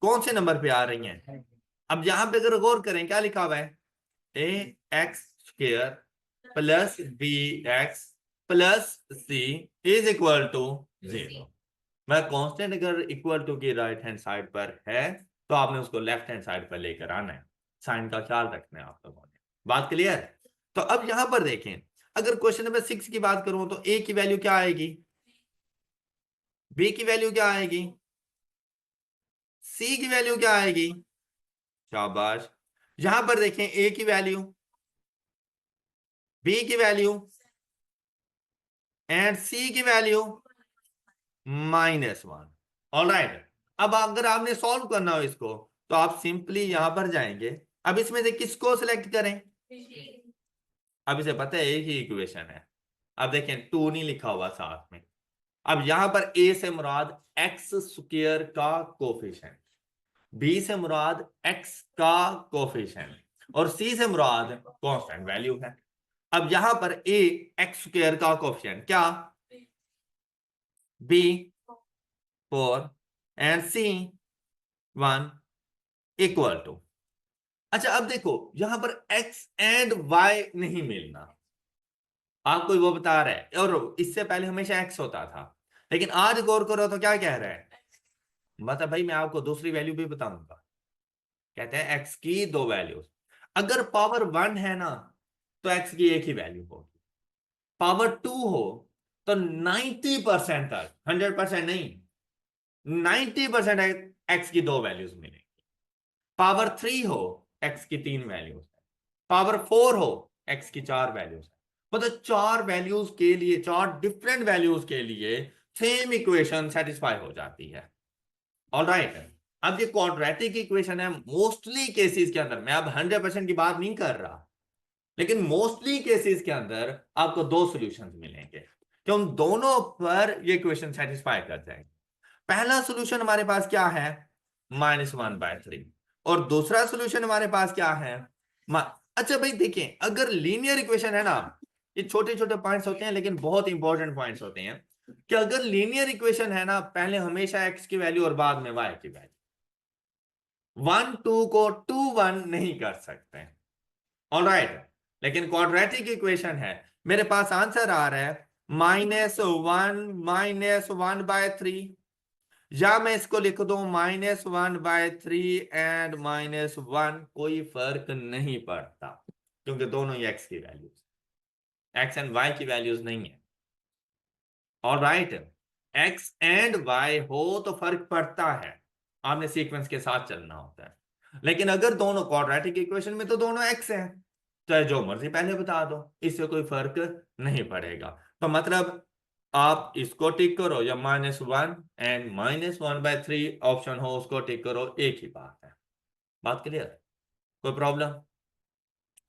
कौन से नंबर पे आ रही हैं। अब यहां पे अगर गौर करें क्या लिखा हुआ है, A X square plus B X plus C is equal to 0। मैं कांस्टेंट अगर इक्वल टू की राइट हैंड साइड पर है तो आपने उसको लेफ्ट हैंड साइड पर लेकर आना है, साइन का ख्याल रखना है आप लोगों ने। बात क्लियर। तो अब यहां पर देखें, अगर क्वेश्चन नंबर 6 की बात करूं तो ए की वैल्यू क्या आएगी, बी की वैल्यू क्या आएगी, सी की वैल्यू क्या आएगी। शाबाश। यहां पर देखें ए की वैल्यू, बी की वैल्यू एंड सी की वैल्यू -1। ऑलराइट। अब अगर आपने सॉल्व करना हो इसको तो आप सिंपली यहां पर जाएंगे। अब इसमें से किसको सिलेक्ट करें, अब इसे पता है एक ही इक्वेशन है। अब देखें 2 नहीं लिखा हुआ साथ में। अब यहां पर ए से मुराद एक्स स्क्वायर का कोफिशिएंट, बी से मुराद एक्स का कोफिशिएंट और सी से मुराद कांस्टेंट वैल्यू है। अब यहां पर ए एक्स स्क्वायर का कोफिशिएंट क्या, B 4 and C 1 equal to. अच्छा अब देखो यहां पर एक्स एंड वाई नहीं मिलना, आपको वो बता रहा है, और इससे पहले हमेशा एक्स होता था। लेकिन आज गौर करो तो क्या कह रहा है, मतलब भाई मैं आपको दूसरी वैल्यू भी बताऊंगा। कहते हैं एक्स की दो वैल्यूज, अगर पावर 1 है ना तो एक्स की एक ही वैल्यू होगी। पावर 2 हो तो 90% तक, 100% नहीं, 90% एक्स की दो वैल्यूज मिलेंगी। पावर 3 हो एक्स की तीन वैल्यूज है, पावर 4 हो एक्स की चार वैल्यूज है। मतलब चार वैल्यूज के लिए, चार डिफरेंट वैल्यूज के लिए सेम इक्वेशन सेटिस्फाई हो जाती है। ऑलराइट। अब ये क्वाड्रेटिक इक्वेशन है मोस्टली केसेस के अंदर, मैं अब 100% की बात नहीं कर रहा, लेकिन मोस्टली केसेस के अंदर आपको दो सॉल्यूशंस मिलेंगे कि उन दोनों पर ये इक्वेशन सेटिस्फाई कर जाएंगे। पहला सॉल्यूशन हमारे पास क्या है, -1/3, और दूसरा सॉल्यूशन हमारे पास क्या है, अच्छा भाई देखिए अगर लीनियर इक्वेशन है ना, ये छोटे छोटे पॉइंट्स होते हैं लेकिन बहुत इंपॉर्टेंट पॉइंट्स होते हैं, कि अगर लीनियर इक्वेशन है ना पहले हमेशा एक्स की वैल्यू और बाद में वाई की वैल्यू, 1 2 को 2 1 नहीं कर सकते। ऑलराइट। लेकिन क्वाड्रेटिक इक्वेशन है, मेरे पास आंसर आ रहा है -1 या मैं इसको लिख दूं -1/3 एंड -1, कोई फर्क नहीं पड़ता क्योंकि दोनों ही एक्स की वैल्यूज, एक्स एंड वाई की वैल्यूज नहीं है। ऑलराइट। एक्स एंड वाई हो तो फर्क पड़ता है, आपने सीक्वेंस के साथ चलना होता है। लेकिन अगर दोनों क्वाड्रेटिक इक्वेशन में तो दोनों एक्स हैं, चाहे जो मर्जी पहले बता दो, इससे कोई फर्क नहीं पड़ेगा। तो मतलब आप इसको टिक करो या -1 एंड -1/3 ऑप्शन हो उसको टिक करो, एक ही बात है। बात क्लियर, कोई प्रॉब्लम।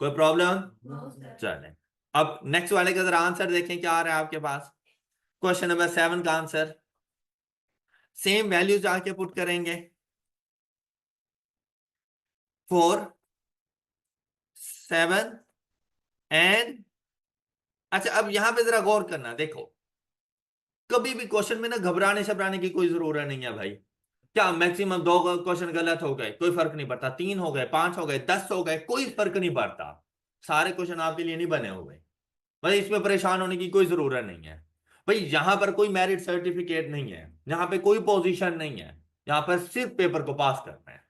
कोई प्रॉब्लम? चले, अब नेक्स्ट वाले का जरा आंसर देखें क्या आ रहा है आपके पास। क्वेश्चन नंबर 7 का आंसर सेम वैल्यू जाके पुट करेंगे 4 7 एंड, अच्छा अब यहां पे जरा गौर करना, देखो कभी भी क्वेश्चन में ना घबराने शबराने की कोई जरूरत नहीं है भाई। क्या मैक्सिमम 2 क्वेश्चन गलत हो गए कोई फर्क नहीं पड़ता, 3 हो गए, 5 हो गए, 10 हो गए, कोई फर्क नहीं पड़ता। सारे क्वेश्चन आपके लिए नहीं बने हुए भाई, इसमें परेशान होने की कोई जरूरत नहीं है। भाई यहां पर कोई मेरिट सर्टिफिकेट नहीं है, यहां पे कोई पोजीशन नहीं है, यहां पर सिर्फ पेपर को पास करना है,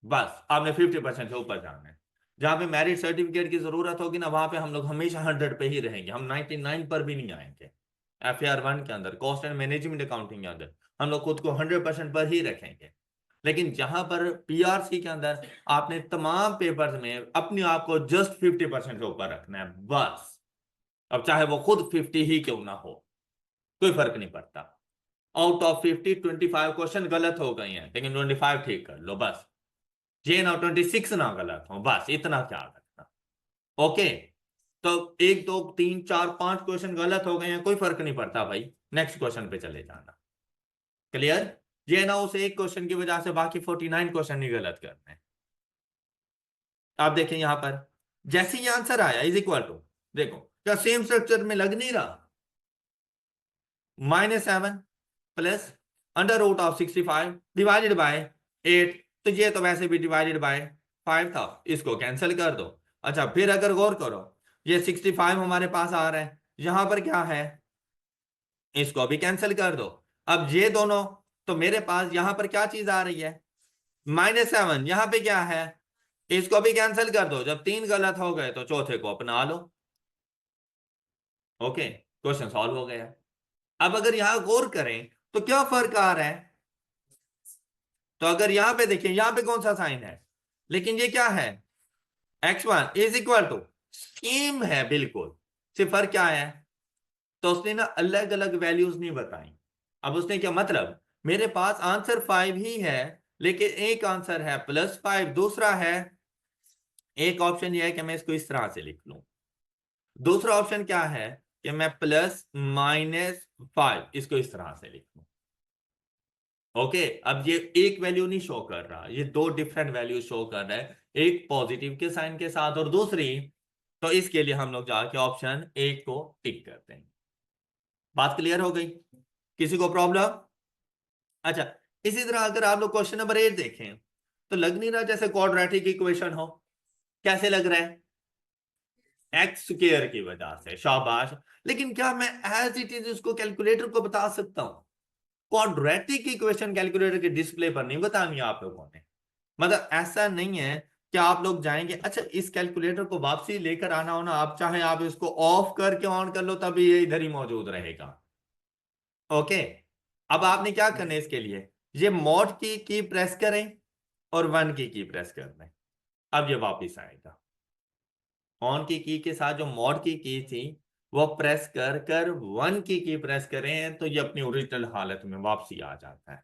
बस आपने 50% से ऊपर जाना है। जहां पे मेरिट सर्टिफिकेट की जरूरत होगी ना, वहां पे हम लोग हमेशा 100 पे ही रहेंगे, हम 99 पर भी नहीं आएंगे। FAR 1 के अंदर, कॉस्ट एंड मैनेजमेंट अकाउंटिंग के अंदर, हम लोग खुद को 100% पर ही रखेंगे। लेकिन जहां पर PRC के अंदर आपने तमाम पेपर्स में अपने आप को जस्ट 50% से ऊपर रखना है बस। अब चाहे वो खुद 50 ही क्यों ना हो, कोई फर्क नहीं पड़ता। आउट ऑफ 50 25 क्वेश्चन गलत हो गए हैं, लेकिन 25 ठीक कर लो बस। जे ना 26 ना गलत हो, बस इतना ख्याल रखना। ओके, तो 1 2 3 4 5 क्वेश्चन गलत हो गए हैं, कोई फर्क नहीं पड़ता भाई, नेक्स्ट क्वेश्चन पे चले जाना। क्लियर? जे ना उस एक क्वेश्चन की वजह से बाकी 49 क्वेश्चन ही गलत करने हैं। आप देखें यहां पर जैसे ही आंसर आया इज इक्वल टू, देखो क्या सेम स्ट्रक्चर में लग नहीं रहा, -7 प्लस √65 डिवाइडेड बाय 8, तो ये तो वैसे भी डिवाइडेड बाय 5 था, इसको कैंसिल कर दो। अच्छा फिर अगर गौर करो, ये 65 हमारे पास आ रहा है, यहां पर क्या है, इसको भी कैंसिल कर दो। अब ये दोनों, तो मेरे पास यहां पर क्या चीज आ रही है, -7, यहां पे क्या है, इसको भी कैंसिल कर दो। जब 3 गलत हो गए तो चौथे को अपना लो। ओके, क्वेश्चन सॉल्व हो गया। अब अगर यहां गौर करें तो क्या फर्क आ रहा है, तो अगर यहां पे देखें, यहां पे कौन सा साइन है, लेकिन ये क्या है, x1 is equal to, same है बिल्कुल, सिर्फ फर्क क्या है, तो उसने ना अलग अलग वैल्यूज नहीं बताई। अब उसने क्या मतलब, मेरे पास आंसर 5 ही है, लेकिन एक आंसर है +5, दूसरा है, एक ऑप्शन ये है कि मैं इसको इस तरह से लिख लूं, दूसरा ऑप्शन क्या है कि मैं +-5 इसको इस तरह से लिख लूं। ओके, अब ये एक वैल्यू नहीं शो कर रहा, ये 2 डिफरेंट वैल्यू शो कर रहा है, एक पॉजिटिव के साइन के साथ और दूसरी, तो इसके लिए हम लोग जाके ऑप्शन ए को टिक करते हैं। बात क्लियर हो गई? किसी को प्रॉब्लम? अच्छा, इसी तरह अगर आप लोग क्वेश्चन नंबर 8 देखें, तो लग नहीं रहा जैसे क्वाड्रेटिक इक्वेशन हो, कैसे लग रहा है, एक्स स्क्वायर की वजह से, शाबाश। लेकिन क्या मैं एज इट इज उसको कैलकुलेटर को बता सकता हूं? क्वाड्रेटिक इक्वेशन कैलकुलेटर के डिस्प्ले पर नहीं बतानी है आप लोगों ने, मतलब ऐसा नहीं है कि आप लोग जाएंगे, अच्छा इस कैलकुलेटर को वापसी लेकर आना हो ना, आप चाहे आप इसको ऑफ करके ऑन कर लो तभी ये इधर ही मौजूद रहेगा। ओके, अब आपने क्या करना है इसके लिए, ये मॉड की प्रेस करें और 1 की प्रेस कर दें, अब ये वापिस आएगा। ऑन की के साथ जो मॉड की थी वो प्रेस कर कर 1 की प्रेस करें तो ये अपनी ओरिजिनल हालत में वापसी आ जाता है,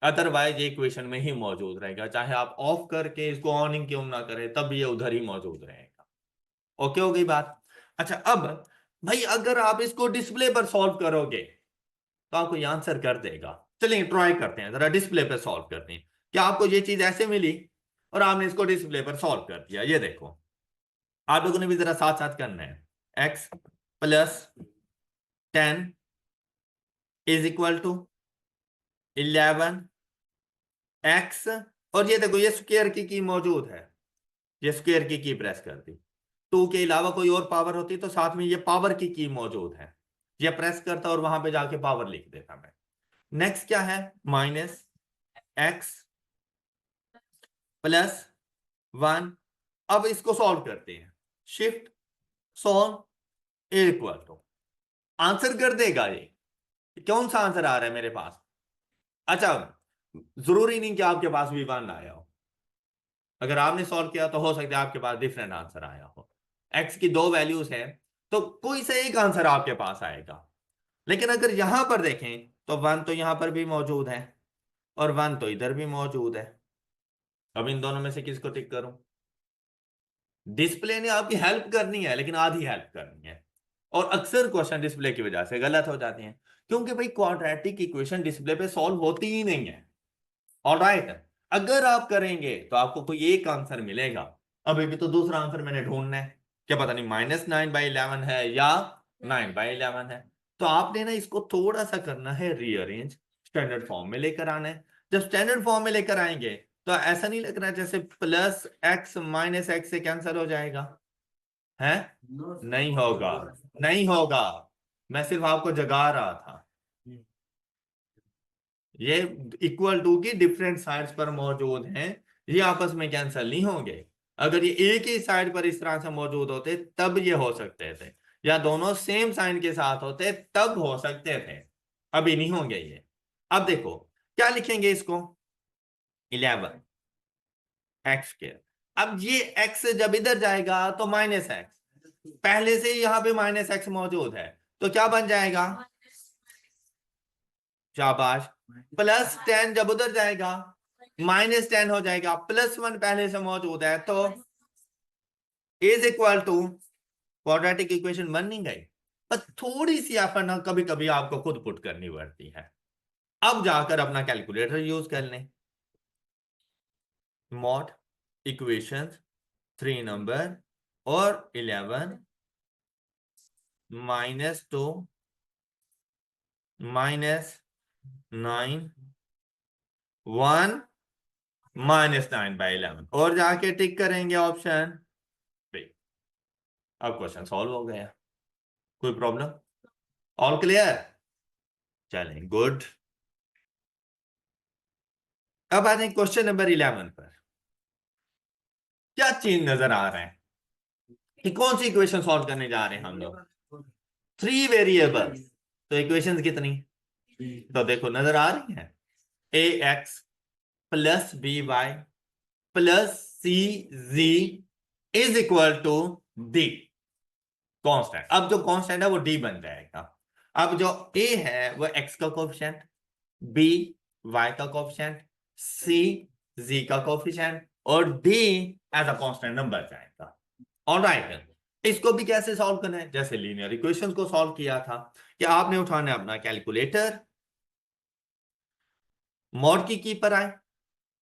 अदरवाइज ये इक्वेशन में ही मौजूद रहेगा, चाहे आप ऑफ करके इसको ऑन ही क्यों ना करें तब ये उधर ही मौजूद रहेगा। ओके हो गई बात? अच्छा अब भाई अगर आप इसको डिस्प्ले पर सॉल्व करोगे तो आपको ये आंसर कर देगा। चलिए ट्राई करते हैं, जरा डिस्प्ले पर सॉल्व करते हैं। क्या आपको ये चीज ऐसे मिली और आपने इसको डिस्प्ले पर सॉल्व कर दिया, ये देखो आप लोगों ने भी जरा साथ साथ करना है। x + 10 is equal to 11x, और ये देखो ये स्क्वायर की मौजूद है, ये स्क्वायर की प्रेस कर दी, 2 के अलावा कोई और पावर होती तो साथ में ये पावर की मौजूद है, ये प्रेस करता और वहां पे जाके पावर लिख देता मैं। नेक्स्ट क्या है, -x + 1, अब इसको सॉल्व करते हैं, shift solve equal to, answer कर देगा ये, कौन सा आंसर आ रहा है मेरे पास। अच्छा, जरूरी नहीं कि आपके पास भी 1 आया हो, अगर आपने सॉल्व किया तो हो सकता है आपके पास डिफरेंट आंसर आया हो। एक्स की 2 वैल्यूज है तो कोई सा एक आंसर आपके पास आएगा, लेकिन अगर यहां पर देखें तो 1 तो यहां पर भी मौजूद है और 1 तो इधर भी मौजूद है, अब इन दोनों में से किसको टिक करूं, डिस्प्ले ने आपकी हेल्प करनी है लेकिन आधी हेल्प करनी है, और अक्सर क्वेश्चन डिस्प्ले की वजह से गलत हो जाते हैं, क्योंकि भाई क्वाड्रेटिक इक्वेशन डिस्प्ले पे सॉल्व होती ही नहीं है। ऑलराइट, अगर आप करेंगे तो आपको कोई एक आंसर मिलेगा। अभी भी तो दूसरा आंसर मैंने ढूंढना है, क्या पता नहीं -9/11 है या 9/11 है। तो आपने ना इसको थोड़ा सा करना है रीअरेंज, स्टैंडर्ड फॉर्म में लेकर आना है। जब स्टैंडर्ड फॉर्म में लेकर आएंगे तो ऐसा नहीं लग रहा जैसे +x -x से कैंसिल हो जाएगा है। नहीं होगा, नहीं होगा, मैं सिर्फ आपको जगा रहा था। ये इक्वल टू की डिफरेंट साइड्स पर मौजूद हैं, ये आपस में कैंसिल नहीं होंगे। अगर ये एक ही साइड पर इस तरह से मौजूद होते तब ये हो सकते थे, या दोनों सेम साइन के साथ होते तब हो सकते थे, अभी नहीं होंगे ये। अब देखो क्या लिखेंगे इसको, 11x²। अब ये x जब इधर जाएगा तो -x, पहले से ही यहाँ पे -x मौजूद है, तो क्या बन जाएगा, शाबाश, +10 जब उधर जाएगा -10 हो जाएगा, +1 पहले से मौजूद है तो is equal to, quadratic equation बन नहीं गई। पर थोड़ी सी एफर्ट ना कभी कभी आपको खुद पुट करनी पड़ती है। अब जाकर अपना कैलकुलेटर यूज कर लें। मॉड इक्वेशन 3 नंबर और 11 -2 -9 1 -9/11 और जाके टिक करेंगे ऑप्शन। अब क्वेश्चन सॉल्व हो गया, कोई प्रॉब्लम, ऑल क्लियर, चलें गुड। अब आते हैं क्वेश्चन नंबर 11 पर। क्या चीज नजर आ रहा है कि कौन सी इक्वेशन सॉल्व करने जा रहे हैं हम लोग, 3 वेरिएबल, तो इक्वेशंस कितनी, तो देखो नजर आ रही है, ax + by + cz is equal to d, constant. अब जो कांस्टेंट है वो d बन जाएगा। अब जो a है वो x का कोफिशिएंट, b y का कोफिशिएंट, c z का कोफिशिएंट, और d as a constant number जाएगा। ऑलराइट, इसको भी कैसे सॉल्व करना है, जैसे लीनियर इक्वेशंस को सॉल्व किया था कि आपने उठाना है अपना कैलकुलेटर, मॉड की पर आए,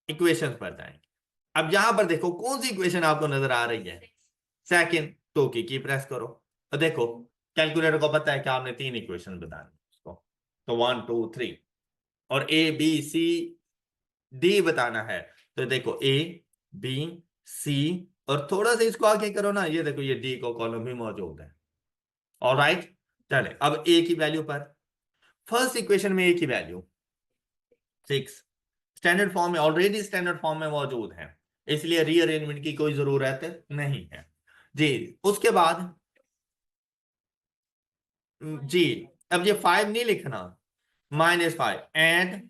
इक्वेशंस पर जाएंगे। अब यहां पर देखो कौन सी इक्वेशन आपको नजर आ रही है, सेकंड, तो की प्रेस करो। तो देखो कैलकुलेटर को पता है कि आपने 3 इक्वेशन बतानी उसको, तो 1 2 3, और ए बी सी डी बताना है। तो देखो ए बी सी, और थोड़ा सा इसको आगे करो ना, ये देखो ये डी को कॉलम भी मौजूद है। ऑलराइट, चले अब ए की वैल्यू पर, फर्स्ट इक्वेशन में ए की वैल्यू 6 स्टैंडर्ड फॉर्म में, ऑलरेडी स्टैंडर्ड फॉर्म में मौजूद है, इसलिए रीअरेंजमेंट की कोई जरूरत नहीं है जी। उसके बाद जी, अब ये 5 नहीं लिखना, -5, एंड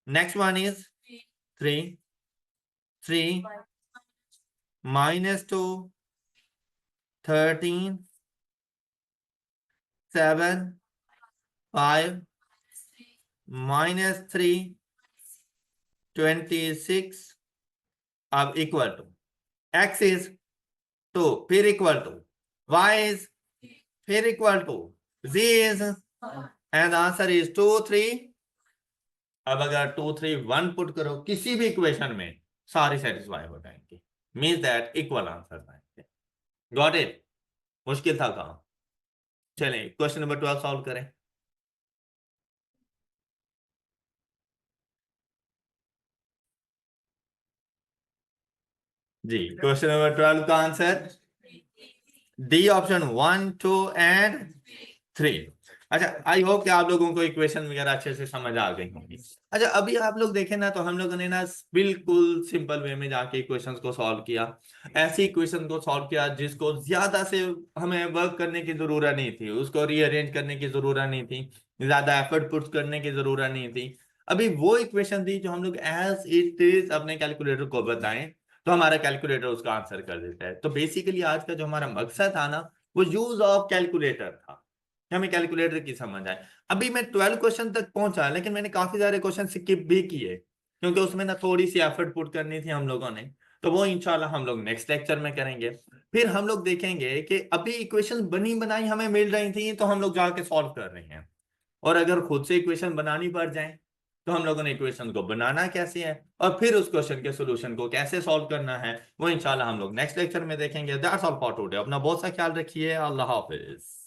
नेक्स्ट वन इज 3 3 -2 13 7 5 -3 26, अब इक्वल टू x इज 2, फिर इक्वल टू y इज, फिर equal to z is, and answer is 2 3। अब अगर 2 3 1 पुट करो किसी भी इक्वेशन में, सारी सेटिस्फाई हो जाएंगे, मीन्स दैट इक्वल आंसर आएंगे। गॉट इट, मुश्किल था काम। चलें क्वेश्चन नंबर 12 सॉल्व करें। जी, क्वेश्चन नंबर 12 का आंसर डी ऑप्शन 1 2 एंड 3। अच्छा, आई होप कि आप लोगों को इक्वेशन वगैरह अच्छे से समझ आ गई होंगी। अच्छा, अभी आप लोग देखें ना, तो हम लोगों ने ना बिल्कुल सिंपल वे में जाके इक्वेशंस को सॉल्व किया, ऐसी इक्वेशन को सॉल्व किया जिसको ज्यादा से हमें वर्क करने की जरूरत नहीं थी, उसको रीअरेंज करने की जरूरत नहीं थी, ज्यादा एफर्ट पुट करने की जरूरत नहीं थी। अभी वो इक्वेशन थी जो हम लोग एज इट इज अपने कैलकुलेटर को बताएं तो हमारा कैलकुलेटर उसका आंसर कर देता है। तो बेसिकली आज का जो हमारा मकसद था ना, वो यूज ऑफ कैलकुलेटर था, हमें कैलकुलेटर की समझ आए। अभी मैं 12 क्वेश्चन तक पहुंचा, लेकिन मैंने काफी सारे क्वेश्चन स्किप भी किए, क्योंकि उसमें ना थोड़ी सी एफर्ट पुट करनी थी हम लोगों ने। तो वो इंशाल्लाह हम लोग नेक्स्ट लेक्चर में करेंगे। फिर हम लोग देखेंगे कि अभी इक्वेशन बनी बनाई हमें मिल रही थी तो हम लोग जाके सॉल्व कर रहे हैं, और अगर खुद से इक्वेशन बनानी पड़ जाए तो हम लोगों ने इक्वेशन को बनाना कैसे है और फिर उस क्वेश्चन के सॉल्यूशन को कैसे सॉल्व करना है, वो इंशाल्लाह हम लोग नेक्स्ट लेक्चर में देखेंगे। That's all for today. अपना बहुत सा ख्याल रखिए। अल्लाह हाफिज।